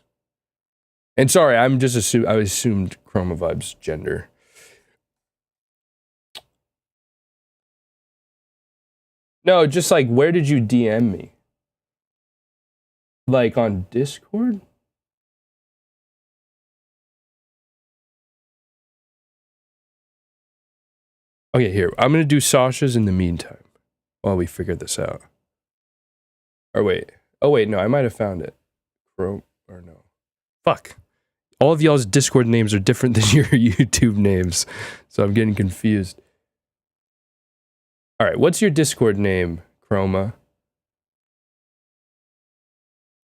And sorry, I assumed Chroma Vibes gender. No, just like, where did you DM me? Like on Discord? Okay, here. I'm going to do Sasha's in the meantime while we figure this out. Or wait. Oh, wait, no, I might have found it. Or no. Fuck. All of y'all's Discord names are different than your YouTube names, so I'm getting confused. All right, what's your Discord name, Chroma?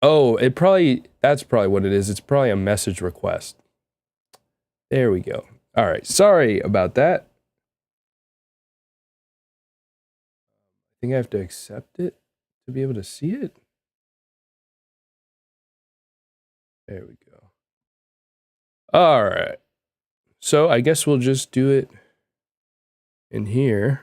Oh, that's probably what it is. It's probably a message request. There we go. All right, sorry about that. I think I have to accept it to be able to see it. There we go. All right. So I guess we'll just do it in here.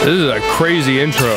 This is a crazy intro.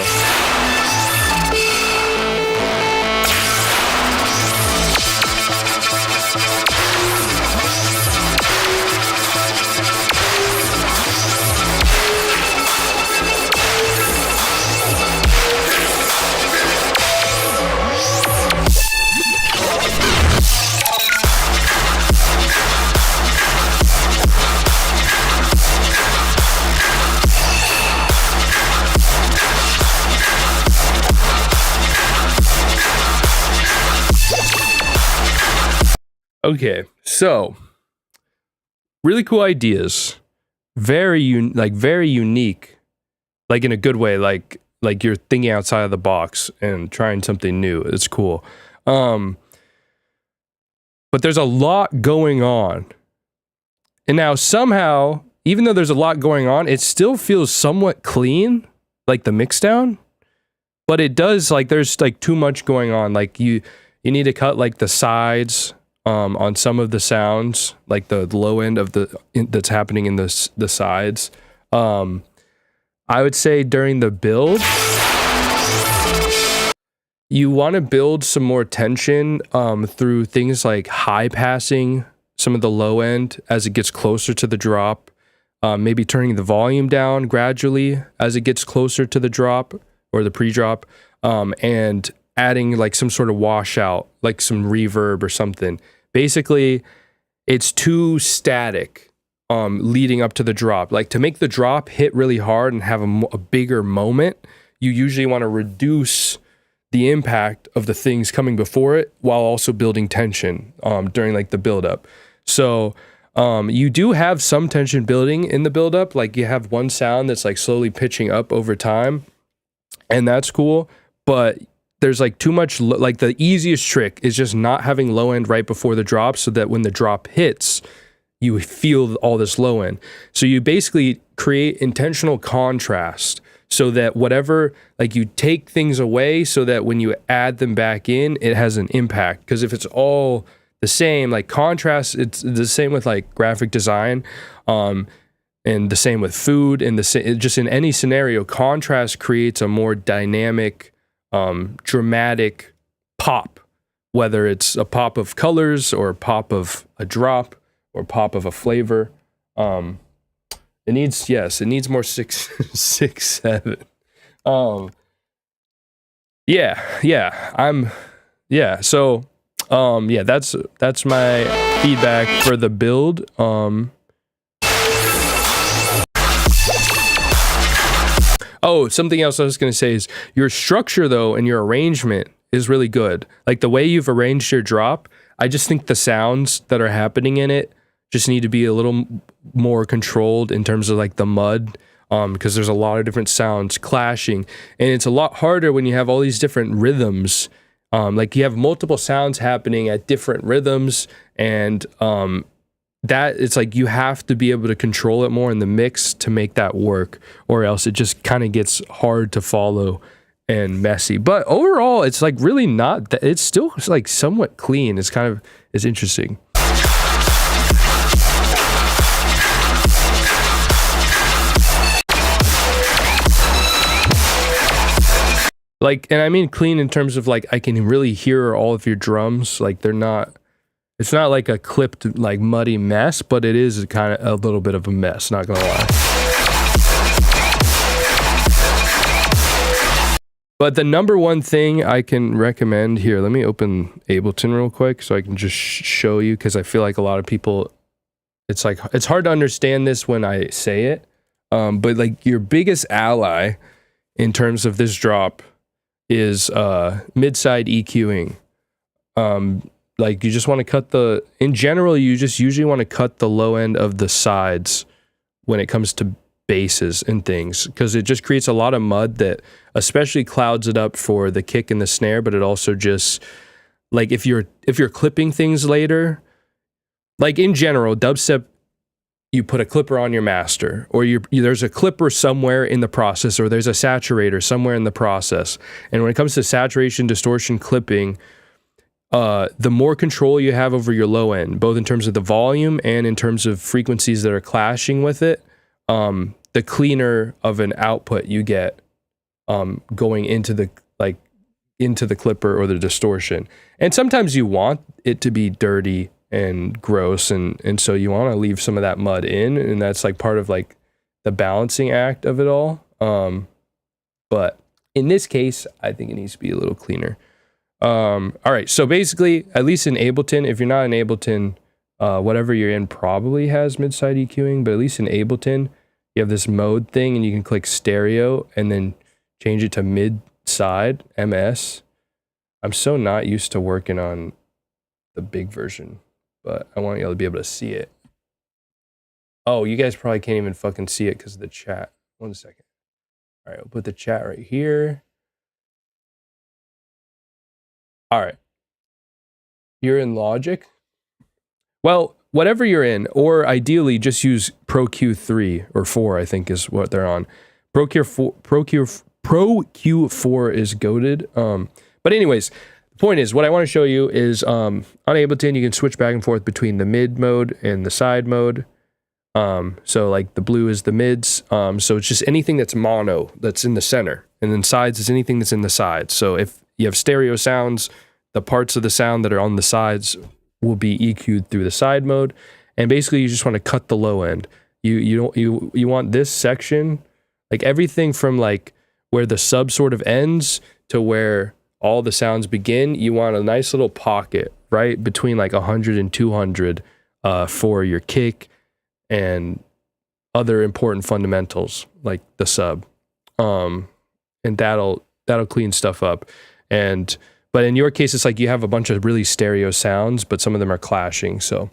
Okay, so really cool ideas, very unique, like in a good way, like you're thinking outside of the box and trying something new. It's cool. But there's a lot going on. And now somehow, even though there's a lot going on, it still feels somewhat clean, like the mix down. But it does, like, there's like too much going on. Like you need to cut like the sides on some of the sounds, like the low end of that's happening in the sides. I would say during the build, you want to build some more tension through things like high passing some of the low end as it gets closer to the drop, maybe turning the volume down gradually as it gets closer to the drop or the pre-drop, and adding like some sort of washout, like some reverb or something. Basically, it's too static leading up to the drop. Like, to make the drop hit really hard and have a bigger moment, you usually want to reduce the impact of the things coming before it while also building tension during like the build-up. So you do have some tension building in the build-up. Like, you have one sound that's like slowly pitching up over time, and that's cool. But there's like too much, like the easiest trick is just not having low end right before the drop, so that when the drop hits, you feel all this low end. So you basically create intentional contrast so that whatever, like you take things away so that when you add them back in, it has an impact. Because if it's all the same, like contrast, it's the same with like graphic design, and the same with food, and just in any scenario, contrast creates a more dynamic, dramatic pop, whether it's a pop of colors or a pop of a drop or pop of a flavor. It needs more 6, 7. So that's my feedback for the build. Oh, something else I was going to say is your structure, though, and your arrangement is really good. Like the way you've arranged your drop, I just think the sounds that are happening in it just need to be a little more controlled in terms of like the mud, because there's a lot of different sounds clashing. And it's a lot harder when you have all these different rhythms. Like you have multiple sounds happening at different rhythms, and that it's like you have to be able to control it more in the mix to make that work, or else it just kind of gets hard to follow and messy. But overall, it's like really not that, it's still like somewhat clean. It's interesting. Like, and I mean clean in terms of like I can really hear all of your drums. Like it's not like a clipped, like muddy mess, but it is kind of a little bit of a mess, not gonna lie. But the number one thing I can recommend here, let me open Ableton real quick so I can just show you, because I feel like a lot of people, it's like, it's hard to understand this when I say it. But like your biggest ally in terms of this drop is mid-side EQing. Like you just want to cut in general, you just usually want to cut the low end of the sides when it comes to basses and things, because it just creates a lot of mud that especially clouds it up for the kick and the snare, but it also just, like if you're clipping things later, like in general, dubstep, you put a clipper on your master, or there's a clipper somewhere in the process, or there's a saturator somewhere in the process. And when it comes to saturation, distortion, clipping, the more control you have over your low end, both in terms of the volume and in terms of frequencies that are clashing with it, the cleaner of an output you get going into the clipper or the distortion. And sometimes you want it to be dirty and gross, and so you want to leave some of that mud in, and that's like part of like the balancing act of it all. But in this case, I think it needs to be a little cleaner. All right, so basically, at least in Ableton, if you're not in Ableton, whatever you're in probably has mid-side EQing, but at least in Ableton, you have this mode thing, and you can click stereo and then change it to mid-side, MS. I'm so not used to working on the big version, but I want y'all to be able to see it. Oh, you guys probably can't even fucking see it because of the chat. 1 second. All right, we'll put the chat right here. All right. You're in Logic? Well, whatever you're in, or ideally just use Pro Q3 or 4, I think is what they're on. Pro Q4 is goated. But anyways, the point is, what I want to show you is on Ableton, you can switch back and forth between the mid mode and the side mode. So like the blue is the mids. So it's just anything that's mono that's in the center, and then sides is anything that's in the sides. So if you have stereo sounds, the parts of the sound that are on the sides will be EQ'd through the side mode. And basically you just want to cut the low end. You want this section, like everything from like where the sub sort of ends to where all the sounds begin. You want a nice little pocket right between like 100 and 200 for your kick and other important fundamentals like the sub. And that'll clean stuff up. But in your case, it's like you have a bunch of really stereo sounds, but some of them are clashing. So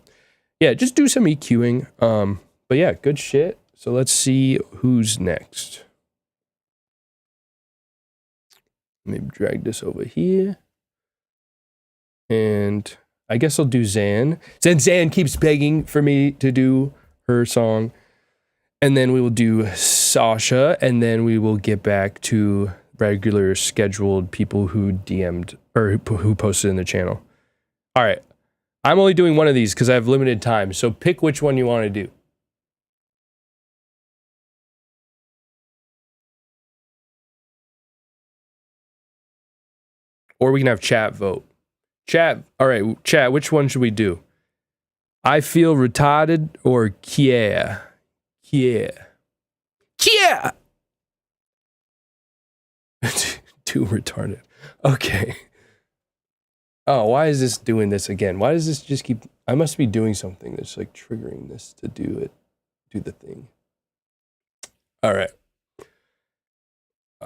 yeah, just do some EQing. But yeah, good shit. So let's see who's next. Let me drag this over here. And I guess I'll do Zan. Since Zan keeps begging for me to do her song. And then we will do Sasha. And then we will get back to regular scheduled people who DM'd or who posted in the channel. All right. I'm only doing one of these because I have limited time. So pick which one you want to do. Or we can have chat vote. Chat, all right, chat, which one should we do? I feel retarded or Kia? Kia. Kia! Too retarded. Okay. Oh, why is this doing this again? Why does this just keep... I must be doing something that's like triggering this to do it. Do the thing. All right.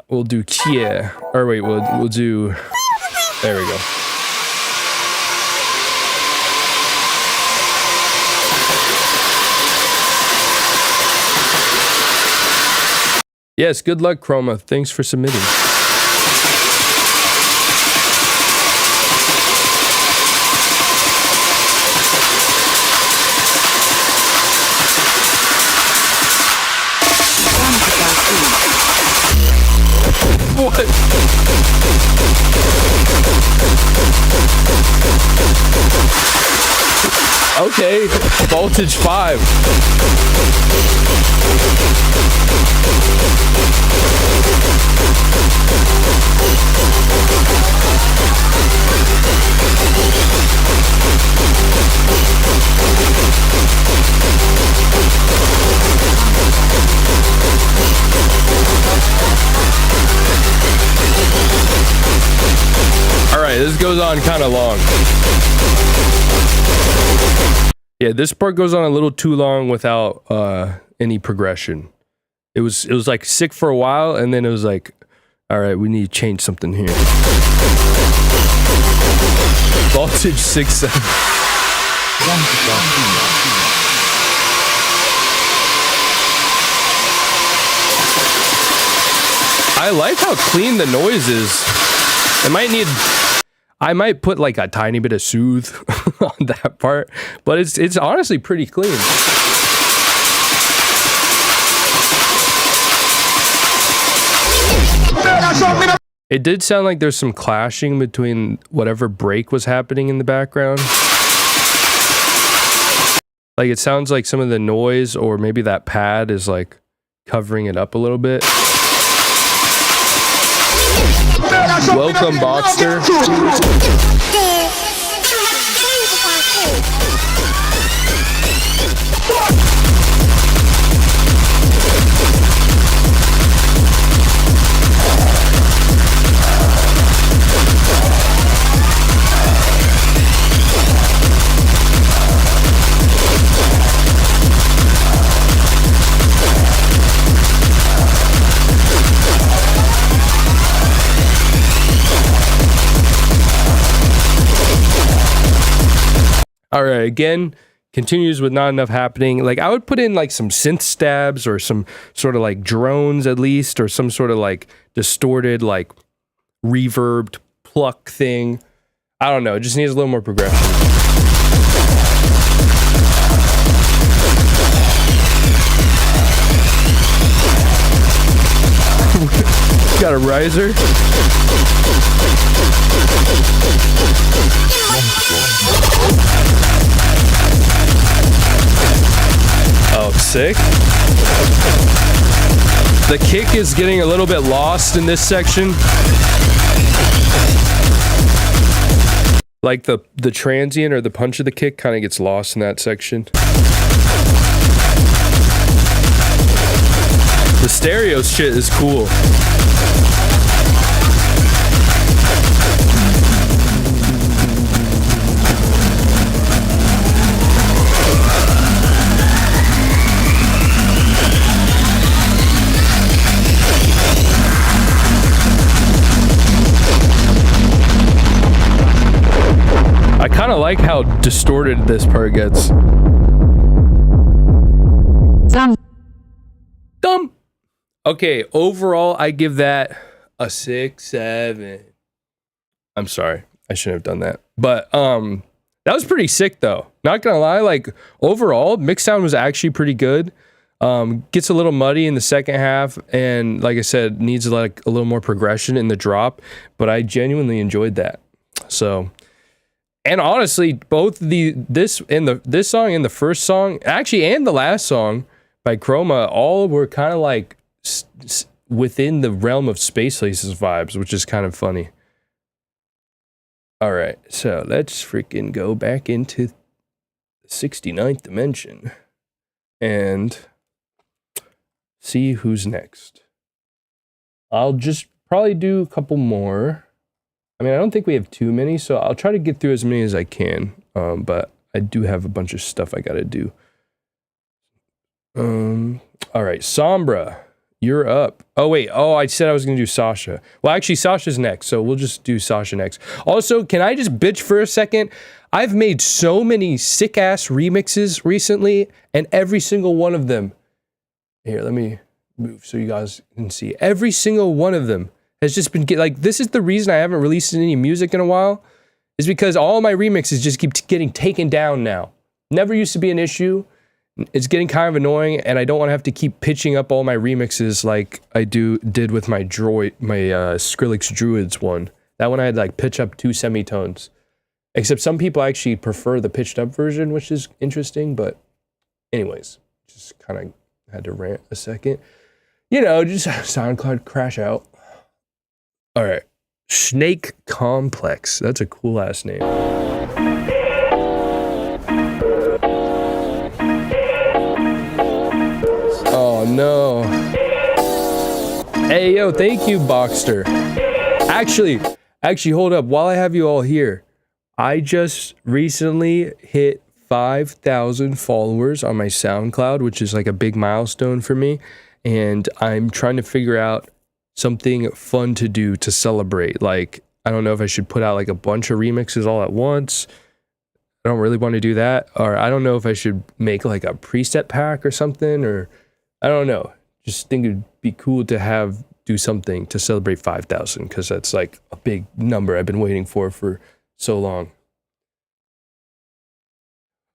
We'll do Kia. Or wait, we'll do... There we go. Yes, good luck, Chroma. Thanks for submitting. What? Okay, Vaultage 5. All right, this goes on kind of long. Yeah, this part goes on a little too long without any progression. It was like sick for a while, and then it was like, all right, we need to change something here. Voltage 6-7. I like how clean the noise is. I might put like a tiny bit of soothe on that part, but it's honestly pretty clean. It did sound like there's some clashing between whatever break was happening in the background. Like it sounds like some of the noise or maybe that pad is like covering it up a little bit. Welcome, Boxster. All right, again, continues with not enough happening. Like I would put in like some synth stabs or some sort of like drones at least, or some sort of like distorted, like reverbed pluck thing. I don't know. It just needs a little more progression. Got a riser. Oh, sick. The kick is getting a little bit lost in this section. Like the transient or the punch of the kick kind of gets lost in that section. The stereo shit is cool. I kind of like how distorted this part gets. Dumb. Okay, overall, I give that a 6-7. I'm sorry. I shouldn't have done that. But that was pretty sick though. Not gonna lie, like overall, mix sound was actually pretty good. Gets a little muddy in the second half, and like I said, needs like a little more progression in the drop, but I genuinely enjoyed that. So, and honestly, both this song and the first song, actually, and the last song by Chroma, all were kind of like within the realm of Space Laces vibes, which is kind of funny. All right, so let's freaking go back into the 69th dimension and see who's next. I'll just probably do a couple more. I mean, I don't think we have too many, so I'll try to get through as many as I can. But I do have a bunch of stuff I gotta do. All right, Sombra, you're up. Oh wait, I said I was gonna do Sasha. Well, actually, Sasha's next, so we'll just do Sasha next. Also, can I just bitch for a second? I've made so many sick-ass remixes recently, and every single one of them... Here, let me move so you guys can see. Every single one of them has just been... this is the reason I haven't released any music in a while, is because all my remixes just keep getting taken down now. Never used to be an issue. It's getting kind of annoying, and I don't want to have to keep pitching up all my remixes like I did with my Skrillex Druids one. That one I had like pitch up 2 semitones. Except some people actually prefer the pitched up version, which is interesting, but anyways, just kind of had to rant a second. You know, just SoundCloud crash out. All right. Snake Complex. That's a cool ass name. Oh no. Hey yo, thank you, Boxster. Actually, hold up. While I have you all here, I just recently hit 5,000 followers on my SoundCloud, which is like a big milestone for me. And I'm trying to figure out something fun to do to celebrate. Like, I don't know if I should put out like a bunch of remixes all at once. I don't really want to do that. Or I don't know if I should make like a preset pack or something, or I don't know. Just think it'd be cool to do something to celebrate 5,000, because that's like a big number I've been waiting for so long.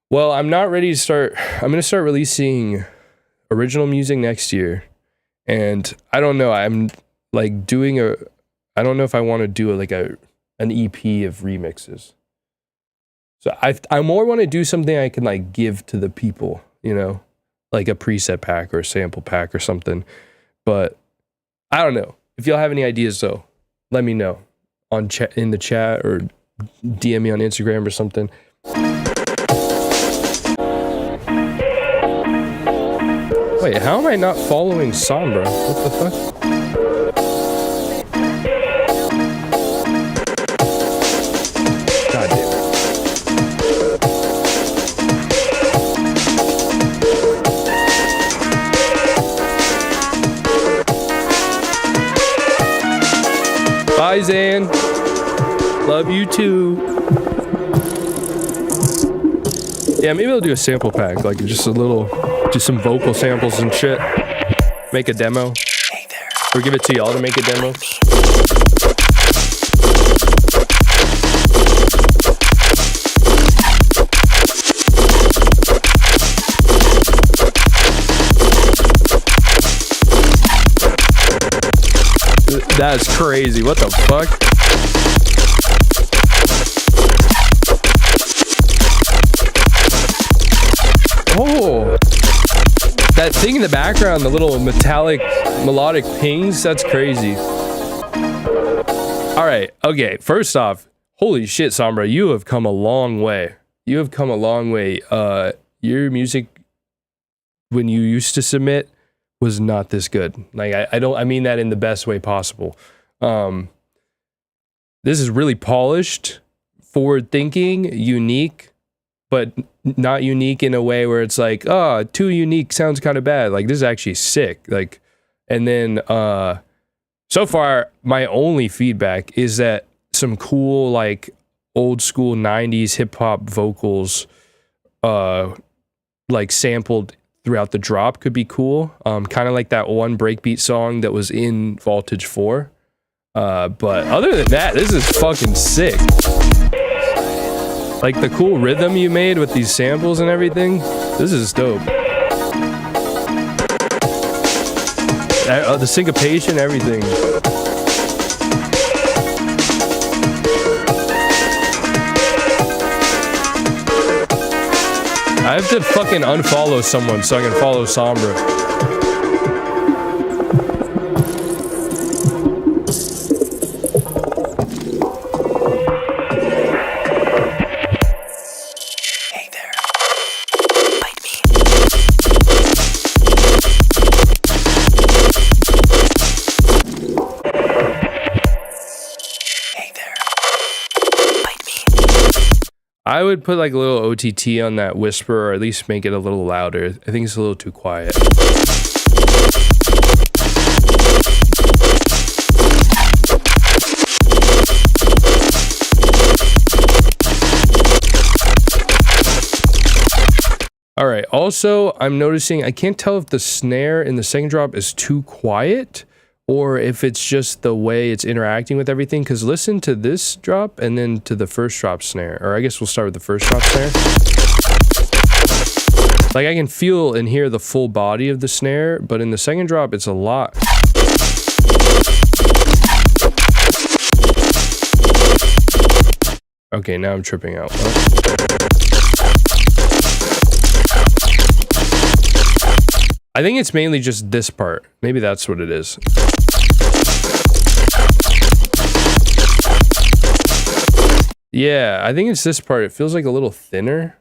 Well, I'm not ready to start. I'm going to start releasing original music next year. And I don't know. I'm like I don't know if I want to do an EP of remixes. So I more want to do something I can like give to the people, you know, like a preset pack or a sample pack or something. But I don't know. If y'all have any ideas though, let me know in the chat or DM me on Instagram or something. Wait, how am I not following Sombra? What the fuck? God damn it. Bye, Zan. Love you too. Yeah, maybe I'll do a sample pack, like just some vocal samples and shit. Make a demo. Hey there. Or give it to y'all to make a demo. That's crazy. What the fuck? Oh, that thing in the background, the little metallic melodic pings, that's crazy. All right, okay, first off, holy shit, Sombra, you have come a long way. You have come a long way. Your music, when you used to submit, was not this good. Like, I mean that in the best way possible. This is really polished, forward thinking, unique, but not unique in a way where it's like, too unique sounds kind of bad. Like, this is actually sick. Like, and then so far my only feedback is that some cool like old school 90s hip hop vocals like sampled throughout the drop could be cool. Kind of like that one breakbeat song that was in Vaultage 4. But other than that, this is fucking sick. Like the cool rhythm you made with these samples and everything. This is dope. The syncopation, everything. I have to fucking unfollow someone so I can follow Sombra. Hey there. Bite me. Hey there. Bite me. I would put like a little OTT on that whisper, or at least make it a little louder. I think it's a little too quiet. All right, also, I'm noticing I can't tell if the snare in the second drop is too quiet or if it's just the way it's interacting with everything, because listen to this drop and then to the first drop snare, or I guess we'll start with the first drop snare. Like I can feel and hear the full body of the snare, but in the second drop it's a lot. Okay, now I'm tripping out. I think it's mainly just this part. Maybe that's what it is. Yeah, I think it's this part. It feels like a little thinner.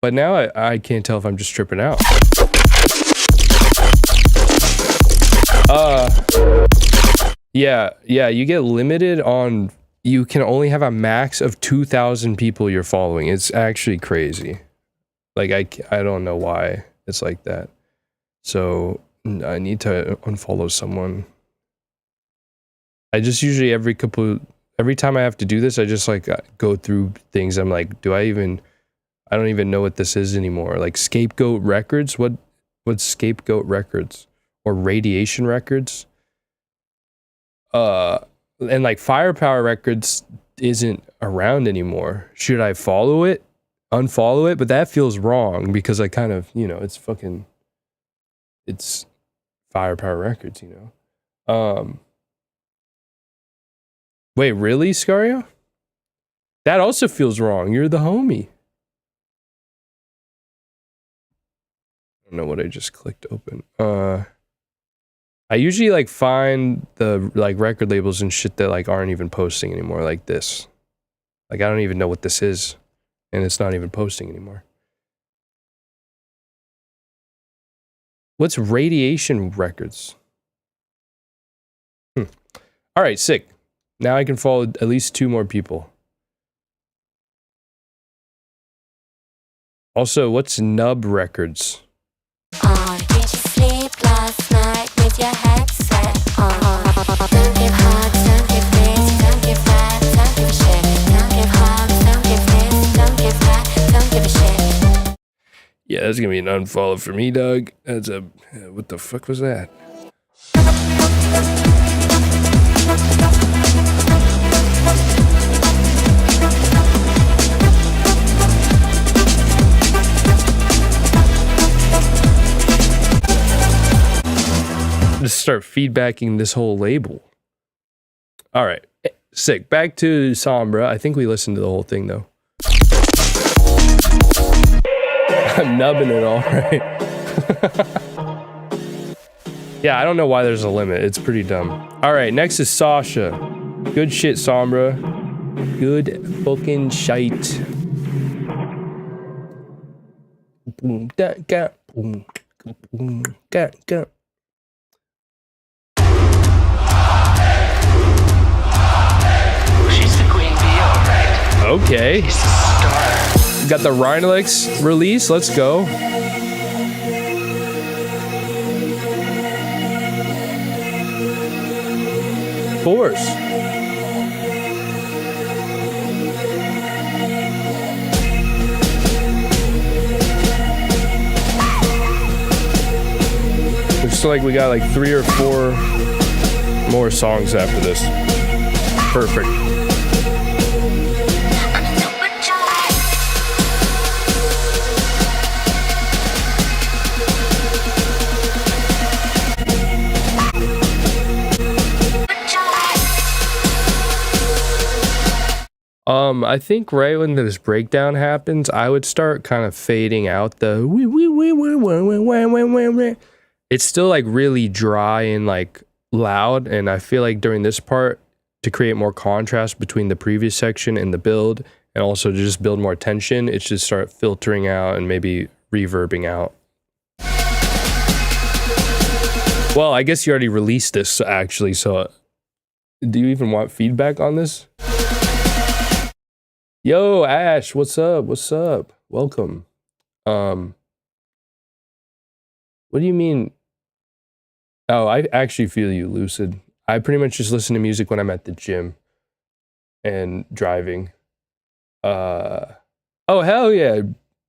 But now I can't tell if I'm just tripping out. Yeah, you get limited on... You can only have a max of 2,000 people you're following. It's actually crazy. Like, I don't know why it's like that. So I need to unfollow someone. I just usually every time I have to do this, I just like go through things. I'm like, I don't even know what this is anymore. Like Scapegoat Records? What's Scapegoat Records? Or Radiation Records? And like Firepower Records isn't around anymore. Should I follow it? Unfollow it? But that feels wrong because I kind of, it's Firepower Records, Wait, really, Scario? That also feels wrong. You're the homie. I don't know what I just clicked open. I usually like find the like record labels and shit that like aren't even posting anymore, like this. Like I don't even know what this is, and it's not even posting anymore. What's Radiation Records? All right, sick. Now I can follow at least 2 more people. Also, what's Nub Records? Did you sleep last night with your headset on? Don't give hugs, don't give this, don't give that, don't give a shit. Don't give hugs, don't give this, don't give that, don't give a shit. Yeah, that's gonna be an unfollow for me, Doug. That's a... what the fuck was that? Just start feedbacking this whole label. All right, sick. Back to Sombra. I think we listened to the whole thing though. I'm nubbing it all right. Yeah, I don't know why there's a limit. It's pretty dumb. All right, next is Sasha. Good shit, Sombra. Good fucking shite. Boom, da, ga, boom, boom, ga, ga. She's the queen bee, all right. Okay. She's the star. Got the Rhinalex release. Let's go. Force. Looks like we got like 3 or 4 more songs after this. Perfect. I think right when this breakdown happens, I would start kind of fading out the it's still like really dry and like loud, and I feel like during this part, to create more contrast between the previous section and the build, and also to just build more tension, it's just start filtering out and maybe reverbing out. Well, I guess you already released this actually, so do you even want feedback on this? Yo, Ash, what's up? What's up? Welcome. What do you mean? Oh, I actually feel you, Lucid. I pretty much just listen to music when I'm at the gym and driving. Oh, hell yeah.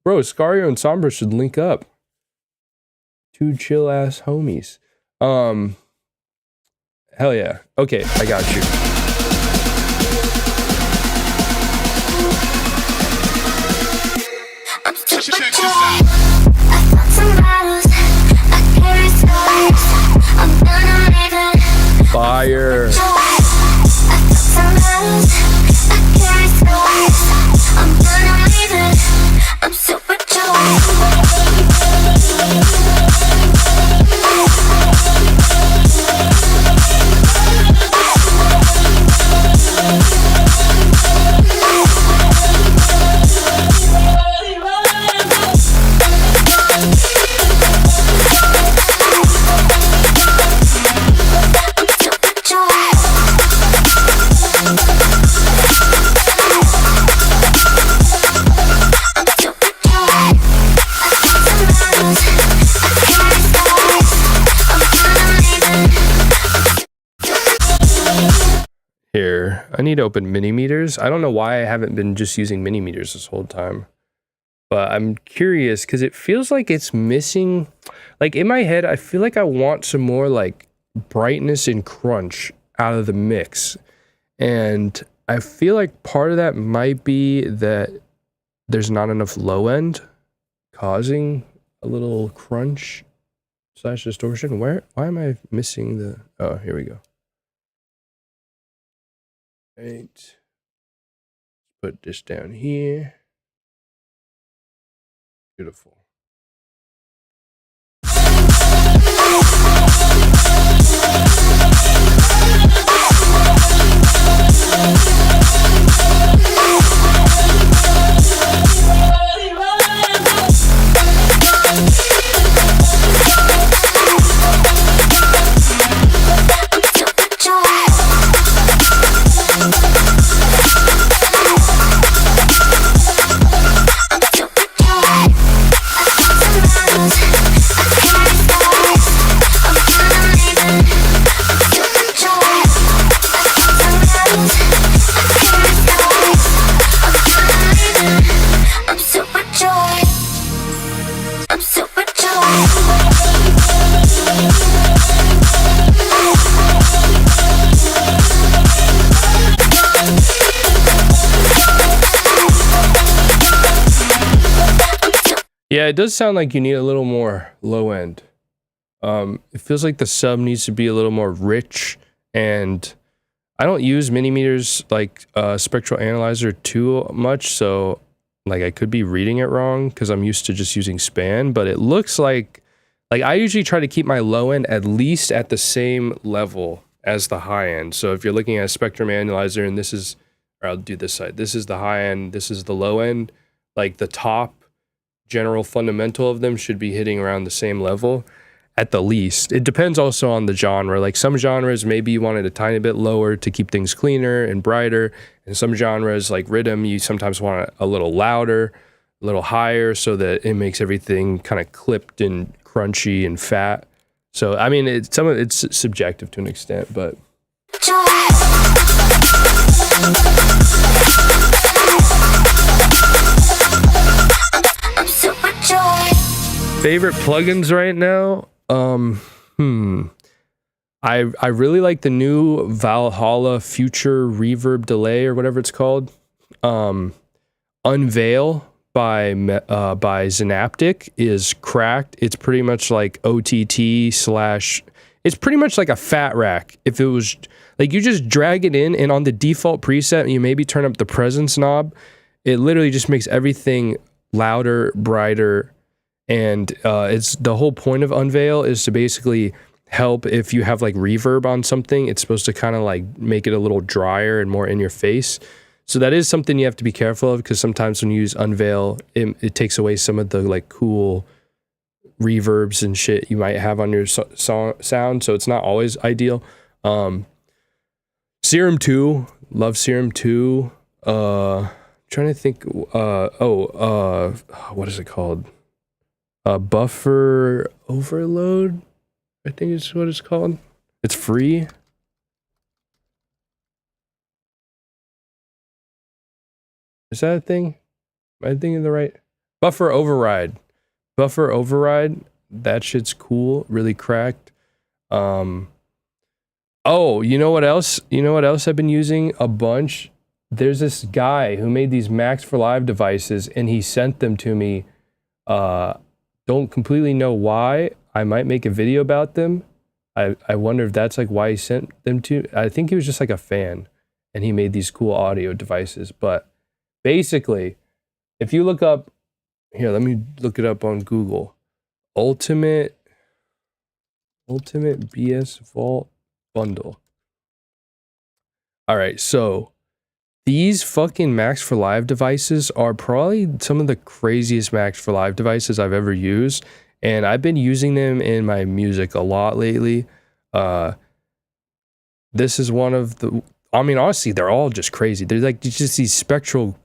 Bro, Scario and Sombra should link up. Two chill ass homies. Hell yeah. Okay, I got you. Check this out. Fire. I'm super Here, I need to open mini meters. I don't know why I haven't been just using mini meters this whole time, but I'm curious because it feels like it's missing. Like in my head, I feel like I want some more like brightness and crunch out of the mix, and I feel like part of that might be that there's not enough low end causing a little crunch / distortion. Why am I missing the? Oh, here we go. Right. Put this down here. Beautiful. Yeah, it does sound like you need a little more low end. It feels like the sub needs to be a little more rich, and I don't use mini meters like spectral analyzer too much, so like I could be reading it wrong because I'm used to just using span, but it looks like I usually try to keep my low end at least at the same level as the high end. So if you're looking at a spectrum analyzer and this is, or I'll do this side, this is the high end, this is the low end, like the top general fundamental of them should be hitting around the same level at the least. It depends also on the genre. Like some genres, maybe you want it a tiny bit lower to keep things cleaner and brighter. And some genres like rhythm, you sometimes want it a little louder, a little higher so that it makes everything kind of clipped and crunchy and fat. So, I mean, it's subjective to an extent, but favorite plugins right now? I really like the new Valhalla Future Reverb Delay or whatever it's called. Unveil by Synaptic is cracked. It's pretty much like OTT slash. It's pretty much like a fat rack. If it was like you just drag it in, and on the default preset, you maybe turn up the presence knob. It literally just makes everything louder, brighter, and it's the whole point of Unveil is to basically help if you have like reverb on something. It's supposed to kind of like make it a little drier and more in your face. So that is something you have to be careful of, because sometimes when you use Unveil, it takes away some of the like cool reverbs and shit you might have on your sound. So it's not always ideal. Serum 2, love Serum 2. Trying to think. What is it called? Buffer Overload, I think is what it's called. It's free. Is that a thing? Am I thinking the right? Buffer Override. Buffer Override. That shit's cool. Really cracked. Oh, you know what else? You know what else I've been using a bunch? There's this guy who made these Max for Live devices, and he sent them to me. Don't completely know why. I might make a video about them. I wonder if that's like why he sent them to. I think he was just like a fan, and he made these cool audio devices. But basically, if you look up here, let me look it up on Google. Ultimate BS Vault Bundle. All right, so these fucking Max for Live devices are probably some of the craziest Max for Live devices I've ever used, and I've been using them in my music a lot lately. This is one of the, I mean, honestly, they're all just crazy. They're like just these spectral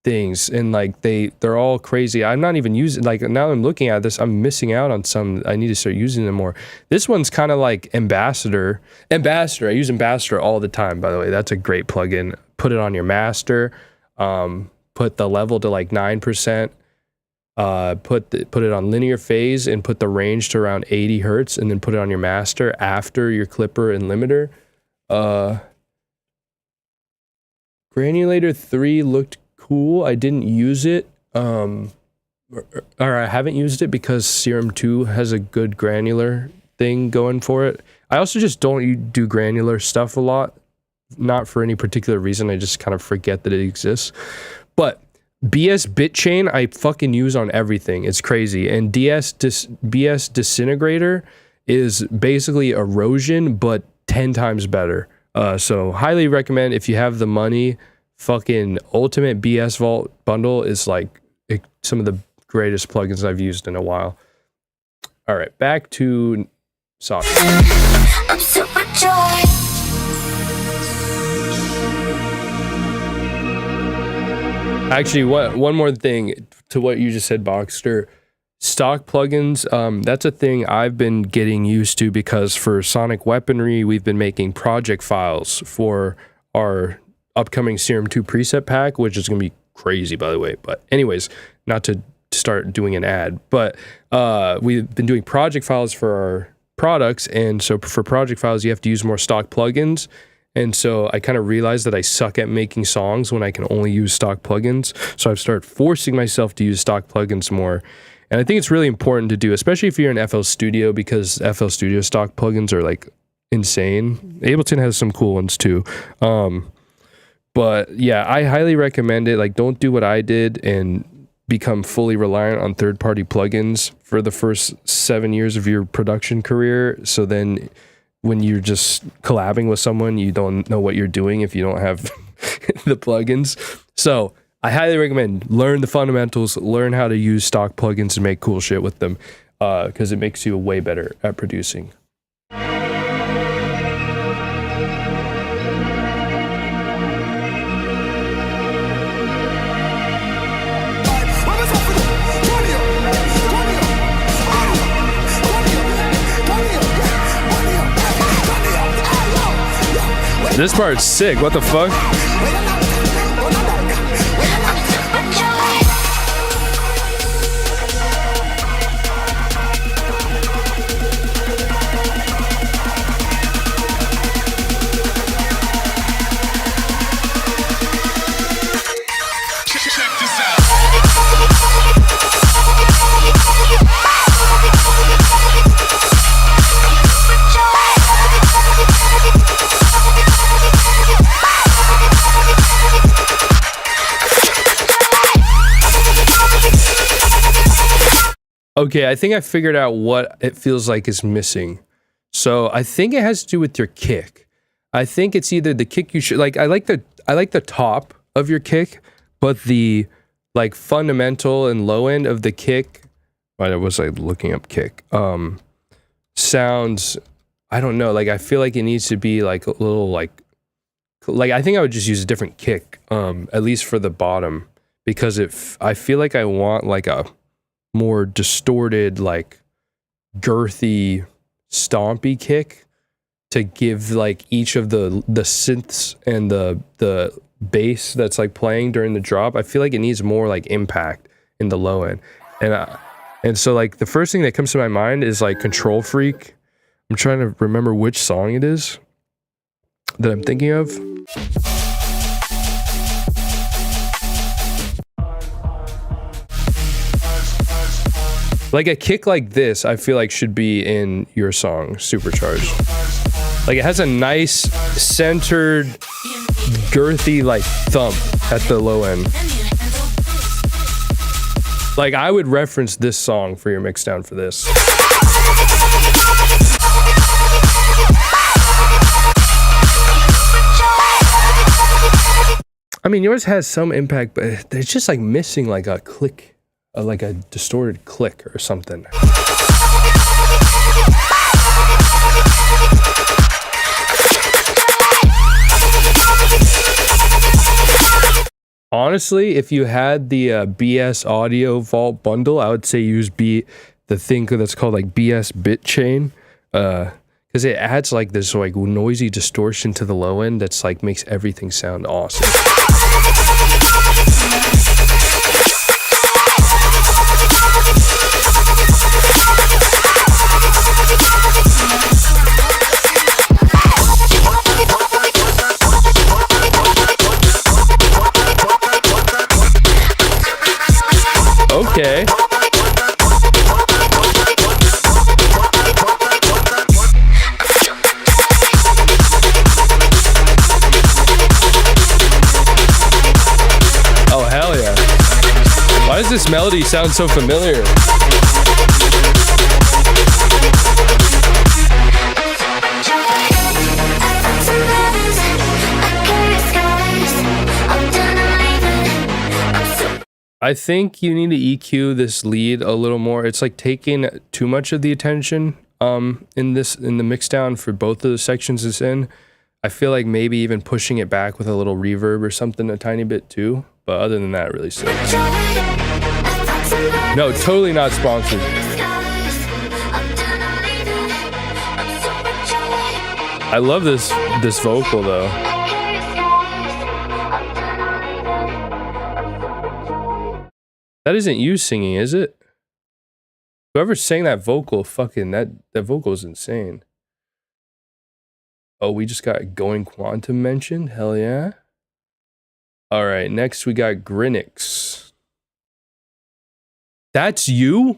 things, and like they're all crazy. I'm not even using, like, now I'm looking at this, I'm missing out on some. I need to start using them more. This one's kind of like Ambassador. I use Ambassador all the time, by the way. That's a great plugin. Put it on your master, put the level to like 9%, put it on linear phase, and put the range to around 80 hertz, and then put it on your master after your clipper and limiter. Granulator 3 looked cool. I didn't use it, or I haven't used it because Serum 2 has a good granular thing going for it. I also just don't do granular stuff a lot. Not for any particular reason, I just kind of forget that it exists. But BS Bitchain I fucking use on everything. It's crazy. And BS Disintegrator is basically erosion, but 10 times better. So highly recommend, if you have the money. Fucking Ultimate BS Vault Bundle is like some of the greatest plugins I've used in a while. All right, back to Sock. I'm super joy. Actually, one more thing to what you just said, Boxster. Stock plugins, that's a thing I've been getting used to, because for Sonic Weaponry, we've been making project files for our upcoming Serum 2 preset pack, which is going to be crazy, by the way. But anyways, not to start doing an ad, but we've been doing project files for our products, and so for project files, you have to use more stock plugins. And so I kind of realized that I suck at making songs when I can only use stock plugins. So I've started forcing myself to use stock plugins more. And I think it's really important to do, especially if you're in FL Studio, because FL Studio stock plugins are like insane. Ableton has some cool ones too. But yeah, I highly recommend it. Like, don't do what I did and become fully reliant on third-party plugins for the first 7 years of your production career. So then when you're just collabing with someone, you don't know what you're doing if you don't have the plugins. So I highly recommend learn the fundamentals, learn how to use stock plugins and make cool shit with them, because it makes you way better at producing. This part's sick. What the fuck? Okay, I think I figured out what it feels like is missing. So I think it has to do with your kick. I think it's either the kick you should like. I like the top of your kick, but the like fundamental and low end of the kick. I was like looking up kick. Sounds. I don't know. Like I feel like it needs to be like a little like I think I would just use a different kick. At least for the bottom, because I feel like I want like a more distorted, like girthy, stompy kick to give like each of the synths and the bass that's like playing during the drop. I feel like it needs more like impact in the low end, and so like the first thing that comes to my mind is like Control Freak. I'm trying to remember which song it is that I'm thinking of. Like a kick like this, I feel like should be in your song, Supercharged. Like it has a nice, centered, girthy, like thump at the low end. Like I would reference this song for your mixdown for this. I mean, yours has some impact, but it's just like missing like a click. Like a distorted click or something. Honestly, if you had the BS Audio Vault bundle, I would say use the thing that's called like BS Bit Chain, because it adds like this like noisy distortion to the low end that's like makes everything sound awesome. Okay. Oh, hell yeah. Why does this melody sound so familiar? I think you need to EQ this lead a little more. It's like taking too much of the attention in the mixdown for both of the sections it's in. I feel like maybe even pushing it back with a little reverb or something a tiny bit too. But other than that, it really sucks. No, totally not sponsored. I love this vocal though. That isn't you singing, is it? Whoever sang that vocal, fucking that vocal is insane. Oh, we just got Going Quantum mentioned. Hell yeah. All right, next we got Grinix. That's you?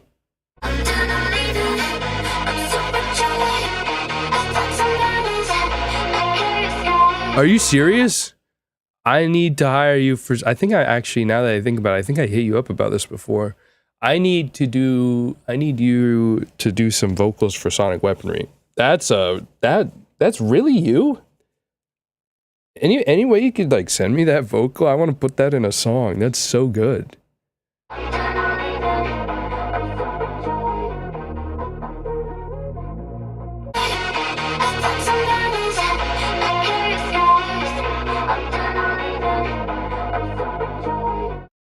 Are you serious? I need to hire you for. I think I actually, now that I think about it, I think I hit you up about this before. I need you to do some vocals for Sonic Weaponry. That's really you? Any way you could like send me that vocal? I want to put that in a song. That's so good.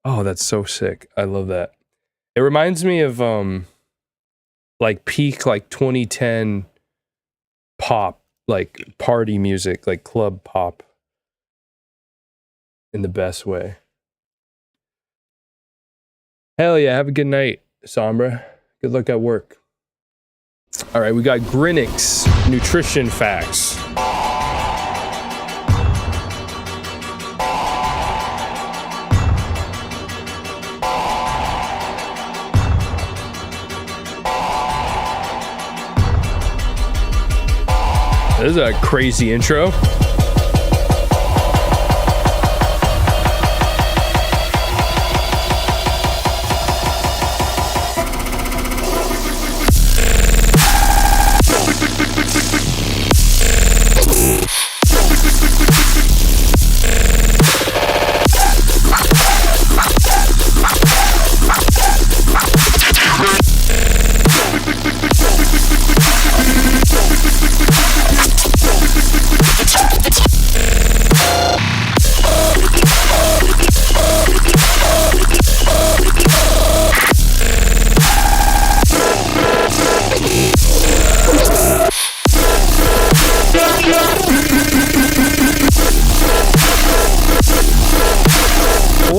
Oh, that's so sick. I love that. It reminds me of like peak like 2010 pop, like party music, like club pop in the best way. Hell yeah, have a good night, Sombra. Good luck at work. All right, we got Grinix nutrition facts. This is a crazy intro.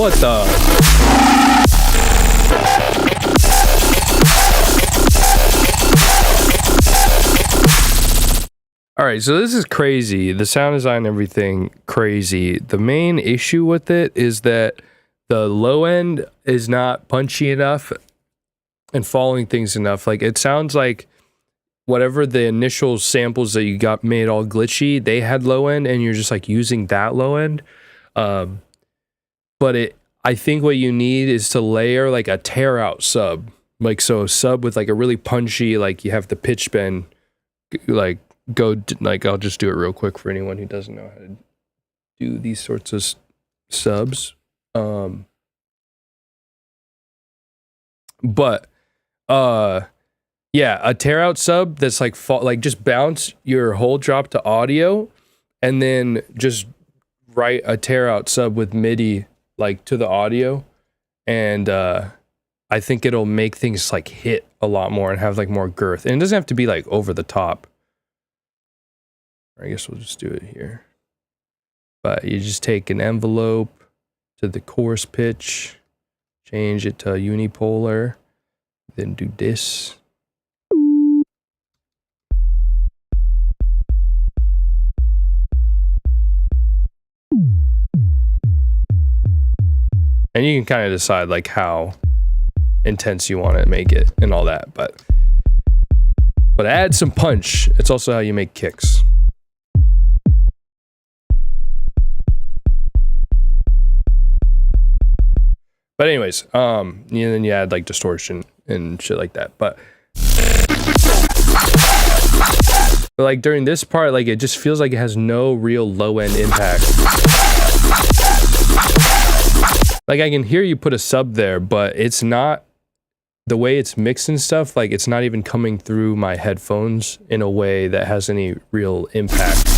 What the? All right, so this is crazy. The sound design, everything crazy. The main issue with it is that the low end is not punchy enough and following things enough. Like, it sounds like whatever the initial samples that you got made all glitchy, they had low end, and you're just like using that low end. But I think what you need is to layer like a tear out sub, like so a sub with like a really punchy, like you have the pitch bend, like I'll just do it real quick for anyone who doesn't know how to do these sorts of subs. Yeah, a tear out sub that's like just bounce your whole drop to audio, and then just write a tear out sub with MIDI like to the audio, and I think it'll make things like hit a lot more and have like more girth. And it doesn't have to be like over the top. I guess we'll just do it here. But you just take an envelope to the coarse pitch, change it to unipolar, then do this. And you can kind of decide like how intense you want to make it and all that, but add some punch. It's also how you make kicks. But anyways, then you add like distortion and shit like that. But like during this part, like it just feels like it has no real low end impact. Like I can hear you put a sub there, but it's not the way it's mixed and stuff. Like it's not even coming through my headphones in a way that has any real impact.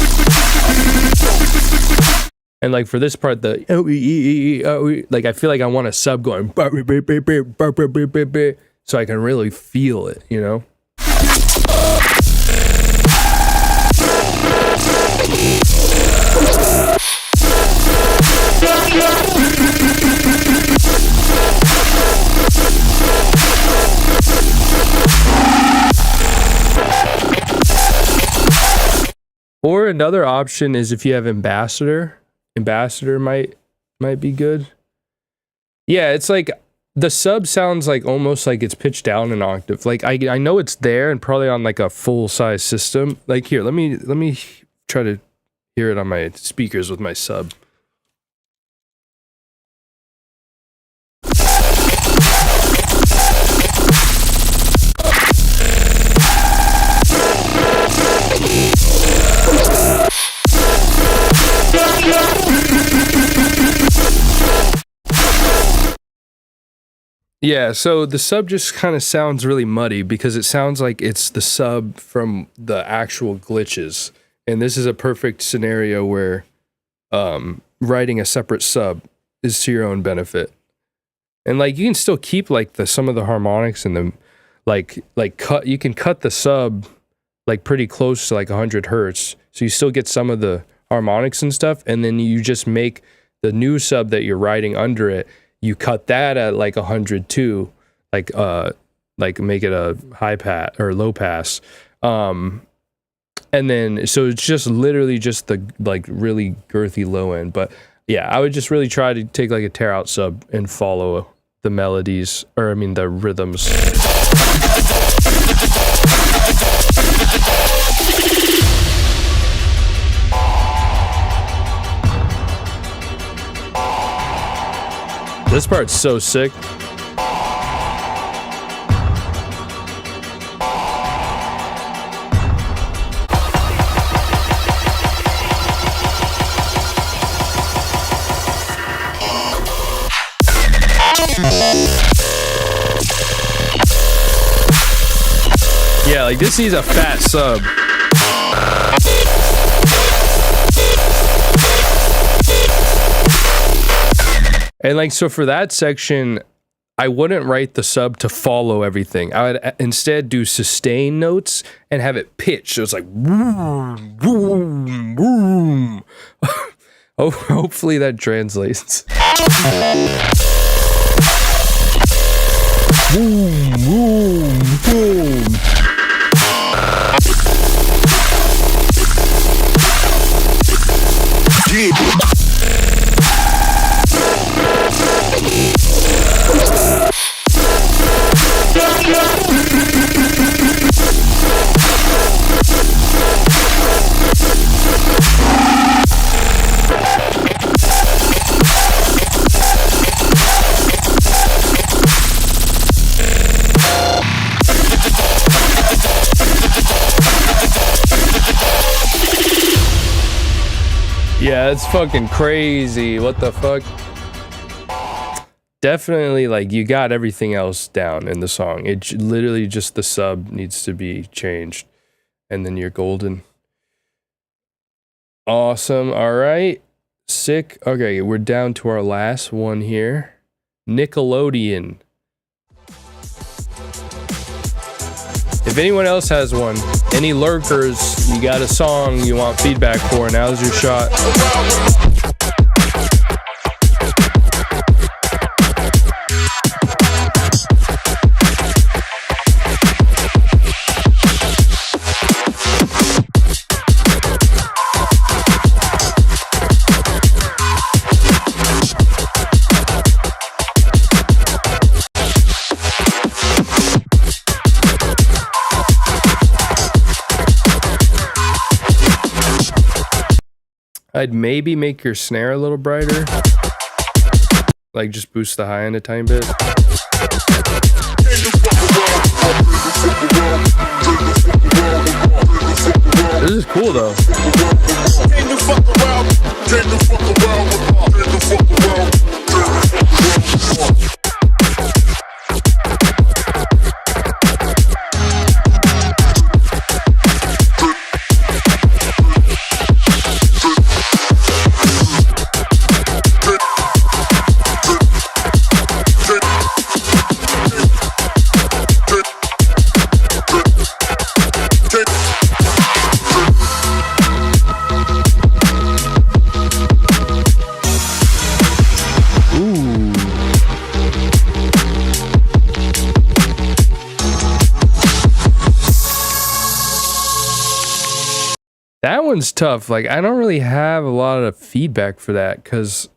And like for this part, the like I feel like I want a sub going so I can really feel it, you know? Or another option is if you have Ambassador. Ambassador might be good. Yeah, it's like the sub sounds like almost like it's pitched down an octave. Like I know it's there and probably on like a full size system. Like here, let me try to hear it on my speakers with my sub. Yeah, so the sub just kind of sounds really muddy because it sounds like it's the sub from the actual glitches. And this is a perfect scenario where writing a separate sub is to your own benefit. And like you can still keep like some of the harmonics and the you can cut the sub like pretty close to like 100 hertz. So you still get some of the harmonics and stuff, and then you just make the new sub that you're writing under it. You cut that at like 100 too, like make it a high pass or low pass, and then so it's just literally just the like really girthy low end. But yeah, I would just really try to take like a tear out sub and follow the melodies, or I mean the rhythms. This part's so sick. Yeah, like this needs a fat sub. And like, so for that section, I wouldn't write the sub to follow everything. I would instead do sustain notes and have it pitch. So it's like, boom, boom, boom. Hopefully that translates. Boom, boom, boom. Yeah, it's fucking crazy. What the fuck? Definitely, like, you got everything else down in the song. It literally just the sub needs to be changed. And then you're golden. Awesome. All right. Sick. Okay, we're down to our last one here. Nickelodeon. If anyone else has one, any lurkers, you got a song you want feedback for, now's your shot. I'd maybe make your snare a little brighter. Like, just boost the high end a tiny bit. This is cool, though. That one's tough. Like, I don't really have a lot of feedback for that because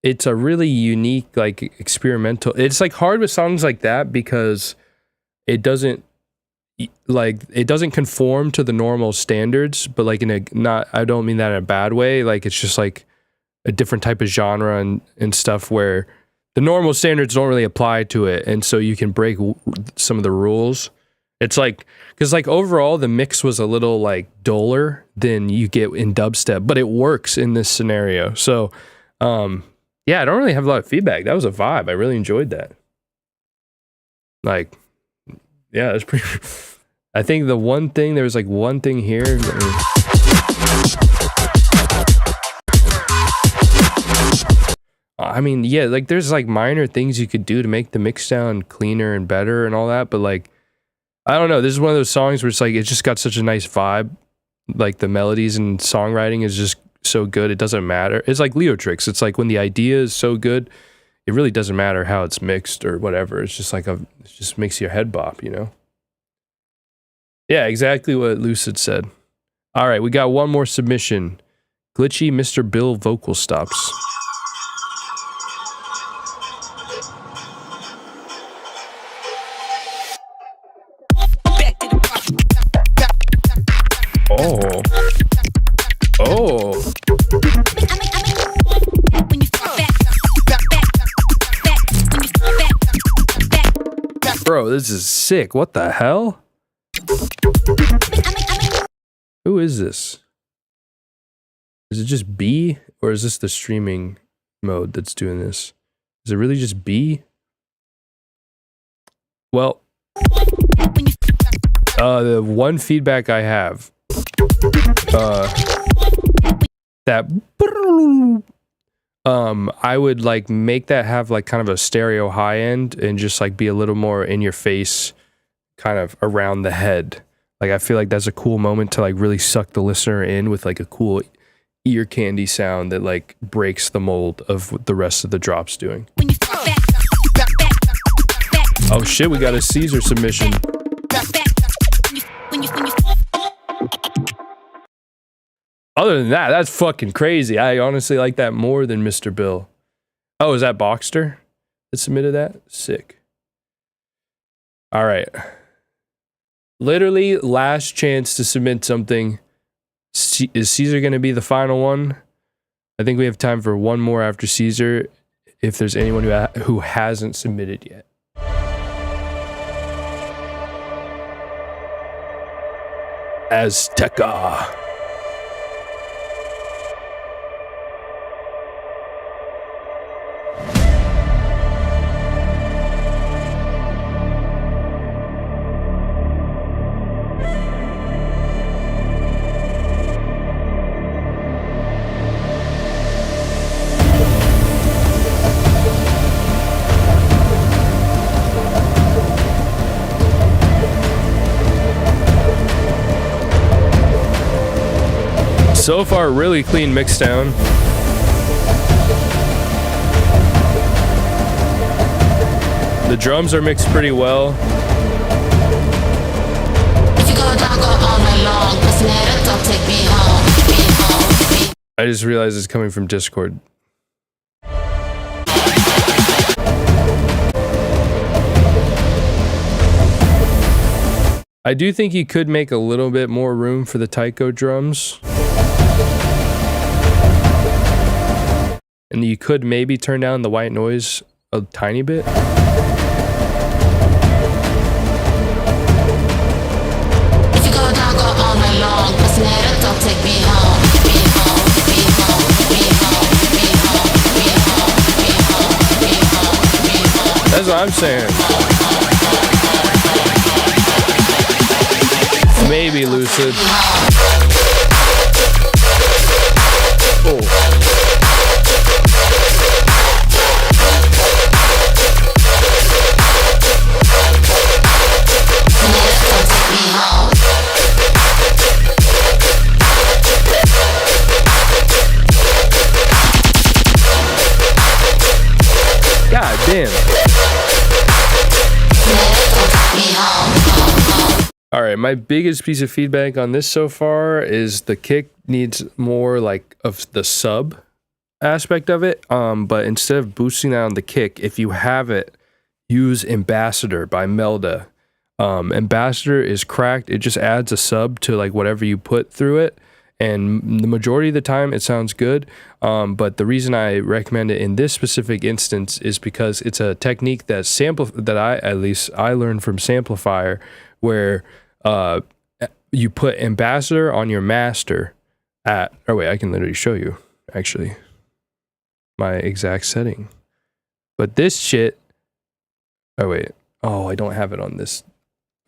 it's a really unique, like, experimental. It's like hard with songs like that because it doesn't conform to the normal standards, but like I don't mean that in a bad way. Like, it's just like a different type of genre and stuff where the normal standards don't really apply to it. And so you can break some of the rules. It's like, because like overall the mix was a little like duller than you get in dubstep, but it works in this scenario. So, yeah, I don't really have a lot of feedback. That was a vibe. I really enjoyed that. Like, yeah, that's pretty. I think there was like one thing here. I mean, yeah, like there's like minor things you could do to make the mix sound cleaner and better and all that, but like, I don't know. This is one of those songs where it's like, it's just got such a nice vibe. Like the melodies and songwriting is just so good. It doesn't matter. It's like Leo Tricks. It's like when the idea is so good, it really doesn't matter how it's mixed or whatever. It's just like it just makes your head bop, you know? Yeah, exactly what Lucid said. All right, we got one more submission. Glitchy Mr. Bill vocal stops. Oh. Oh. Bro, this is sick. What the hell? Who is this? Is it just B? Or is this the streaming mode that's doing this? Is it really just B? Well, the one feedback I have, that I would like make that have like kind of a stereo high end and just like be a little more in your face, kind of around the head. Like I feel like that's a cool moment to like really suck the listener in with like a cool ear candy sound that like breaks the mold of what the rest of the drop's doing. Oh shit, we got a Caesar submission. Other than that, that's fucking crazy. I honestly like that more than Mr. Bill. Oh, is that Boxster that submitted that? Sick. All right. Literally last chance to submit something. Is Caesar going to be the final one? I think we have time for one more after Caesar, if there's anyone who hasn't submitted yet. Azteca. So far, really clean mix down. The drums are mixed pretty well. If you go down, go all night long. Personator, don't take me home. I just realized it's coming from Discord. I do think you could make a little bit more room for the taiko drums. And you could maybe turn down the white noise a tiny bit. If you go down, go all night long. Personator, don't take me home. That's what I'm saying. Maybe Lucid. Oh. God damn. All right, my biggest piece of feedback on this so far is the kick needs more like of the sub aspect of it. But instead of boosting that on the kick, if you have it, use Ambassador by Melda. Ambassador is cracked. It just adds a sub to like whatever you put through it. And the majority of the time it sounds good. But the reason I recommend it in this specific instance is because it's a technique that I learned from Samplifier, where you put Ambassador on your master I can literally show you actually my exact setting. But this shit, I don't have it on this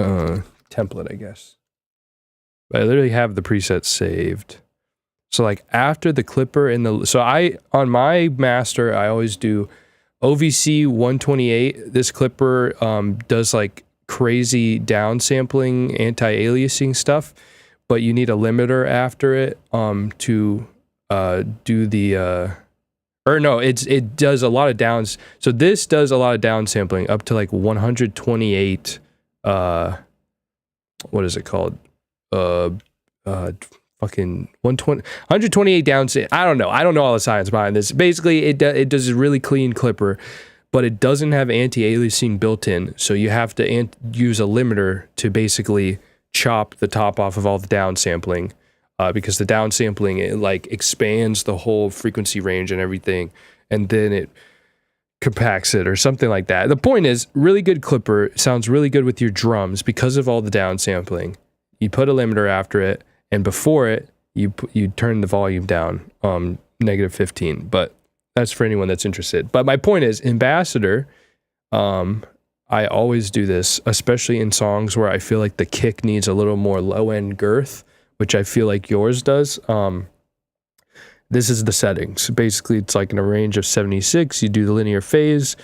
template, I guess. But I literally have the preset saved. So like after the clipper on my master, I always do OVC 128. This clipper does like crazy downsampling, anti-aliasing stuff, but you need a limiter after it to do the it does a lot of downs. So this does a lot of downsampling up to like 128 what is it called? Fucking 128 downsam. I don't know all the science behind this. Basically it does a really clean clipper, but it doesn't have anti-aliasing built in, so you have to use a limiter to basically chop the top off of all the downsampling, because the downsampling, it like expands the whole frequency range and everything, and then it compacts it or something like that. The point is, really good clipper sounds really good with your drums because of all the downsampling. You put a limiter after it, and before it, you turn the volume down, -15. But that's for anyone that's interested. But my point is, Ambassador, I always do this, especially in songs where I feel like the kick needs a little more low-end girth, which I feel like yours does. This is the settings. Basically, it's like in a range of 76. You do the linear phase,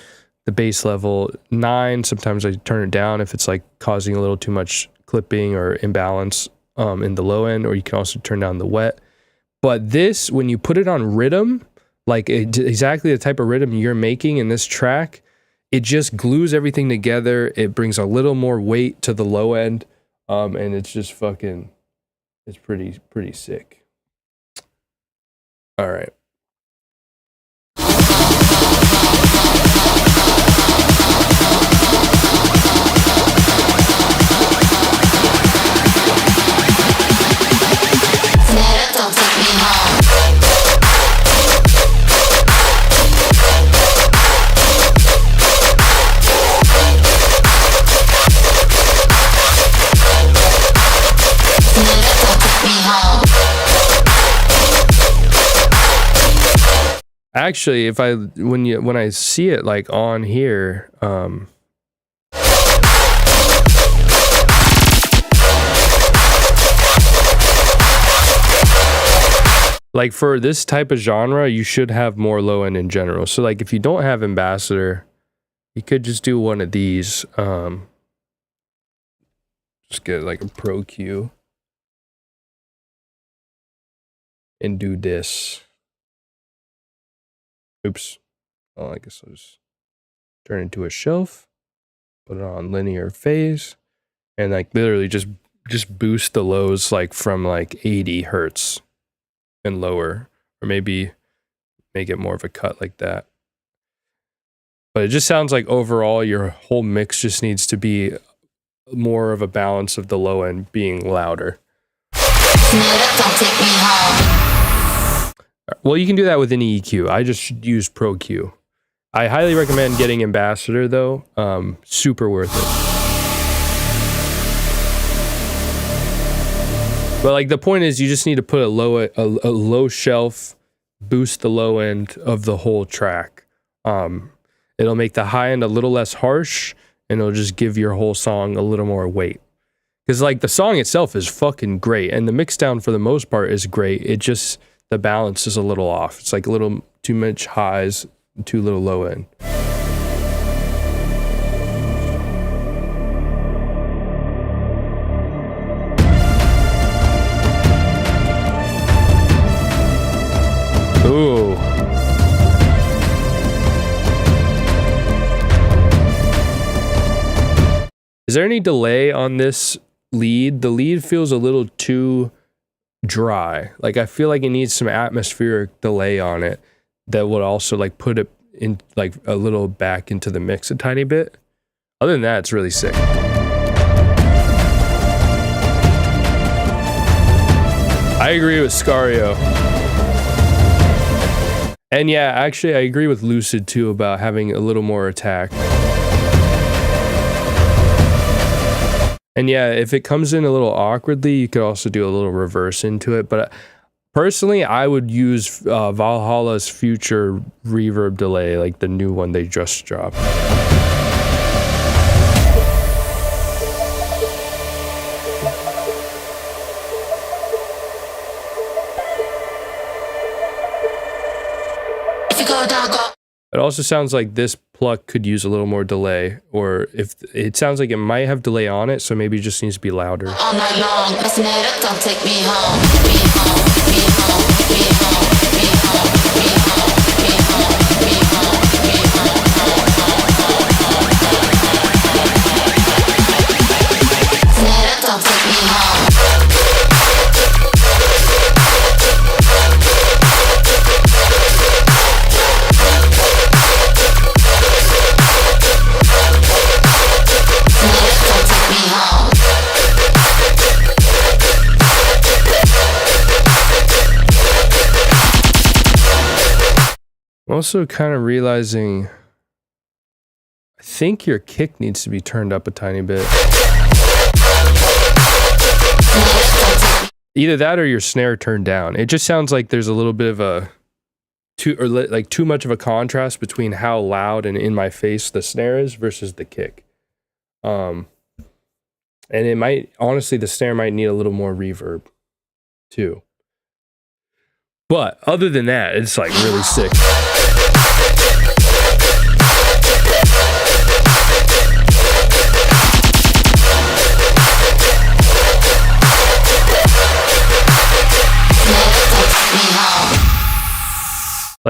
the bass level 9. Sometimes I turn it down if it's like causing a little too much clipping or imbalance in the low end, or you can also turn down the wet. But this, when you put it on rhythm, like exactly the type of rhythm you're making in this track, it just glues everything together. It brings a little more weight to the low end, and it's just fucking, it's pretty sick. All right. Don't take me home. Actually, if I when I see it like on here, like for this type of genre, you should have more low end in general. So like if you don't have Ambassador, you could just do one of these. Just get like a Pro Q and do this. Oops. Oh, I guess I'll just turn it into a shelf, put it on linear phase, and like literally just boost the lows like from like 80 hertz and lower, or maybe make it more of a cut like that. But it just sounds like overall your whole mix just needs to be more of a balance of the low end being louder. Don't take me home. Well, you can do that with any EQ. I just use Pro Q. I highly recommend getting Ambassador though. Super worth it. But like the point is, you just need to put a low shelf, boost the low end of the whole track. It'll make the high end a little less harsh, and it'll just give your whole song a little more weight. Because like the song itself is fucking great, and the mix down for the most part is great. It just, the balance is a little off. It's like a little too much highs, too little low end. Ooh. Is there any delay on this lead? The lead feels a little too dry. Like I feel like it needs some atmospheric delay on it that would also like put it in like a little back into the mix a tiny bit. Other than that, it's really sick. I agree with Scario. And yeah, actually I agree with Lucid too about having a little more attack. And yeah, if it comes in a little awkwardly, you could also do a little reverse into it. But personally, I would use Valhalla's future reverb delay, like the new one they just dropped. If you go down, go. It also sounds like this pluck could use a little more delay, or if it sounds like it might have delay on it, so maybe it just needs to be louder. All night long, messing it up, don't take me home. Me home, me home, me home, me home, me home, me home, me home, me home. Messing it up, don't take me home. I'm also kind of realizing I think your kick needs to be turned up a tiny bit. Either that or your snare turned down. It just sounds like there's a little bit of a too much of a contrast between how loud and in my face the snare is versus the kick. And it might, honestly, the snare might need a little more reverb too. But other than that, it's like really sick.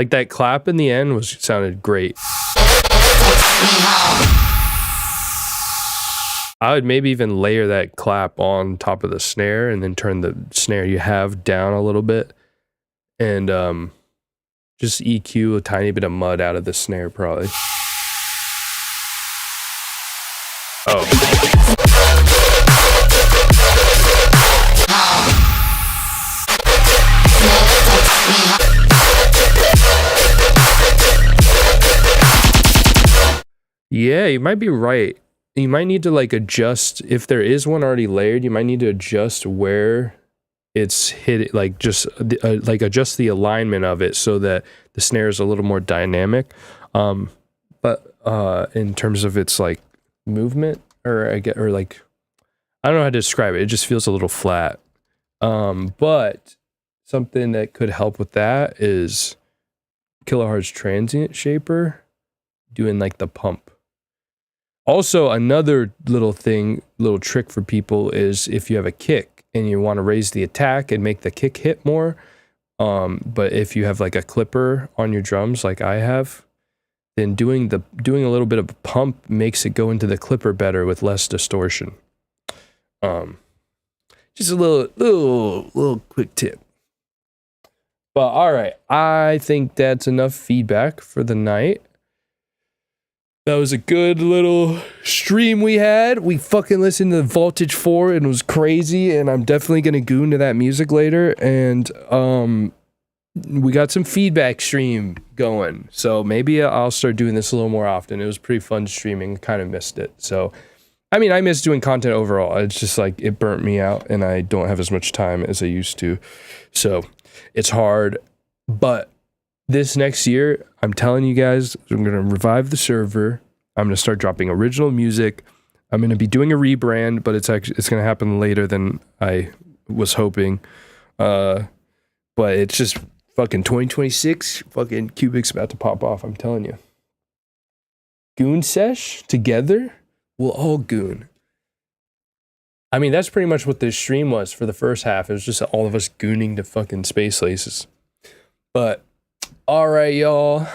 Like that clap in the end sounded great. I would maybe even layer that clap on top of the snare and then turn the snare you have down a little bit and just EQ a tiny bit of mud out of the snare probably. Oh. Yeah, you might be right. You might need to like adjust, if there is one already layered, you might need to adjust where it's hit, like just like adjust the alignment of it so that the snare is a little more dynamic. But in terms of its like movement or like, I don't know how to describe it. It just feels a little flat. But something that could help with that is Kilohertz Transient Shaper doing like the pump. Also, another little trick for people is if you have a kick and you want to raise the attack and make the kick hit more, but if you have like a clipper on your drums like I have, then doing a little bit of a pump makes it go into the clipper better with less distortion. Just a little quick tip. But all right, I think that's enough feedback for the night. That was a good little stream we had. We fucking listened to Vaultage 4 and it was crazy, and I'm definitely gonna goon to that music later. And we got some feedback stream going, so maybe I'll start doing this a little more often. It was pretty fun streaming. Kind of missed it. So I mean, I miss doing content overall. It's just like it burnt me out and I don't have as much time as I used to. So it's hard, but this next year, I'm telling you guys, I'm going to revive the server. I'm going to start dropping original music. I'm going to be doing a rebrand, but it's going to happen later than I was hoping. But it's just fucking 2026. Fucking Qbik's about to pop off. I'm telling you. Goon sesh together. We'll all goon. I mean, that's pretty much what this stream was for the first half. It was just all of us gooning to fucking Space Laces. But all right, y'all.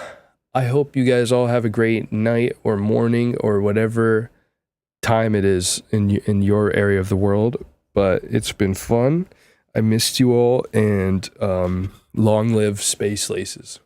I hope you guys all have a great night or morning or whatever time it is in your area of the world. But it's been fun. I missed you all, and long live Space Laces.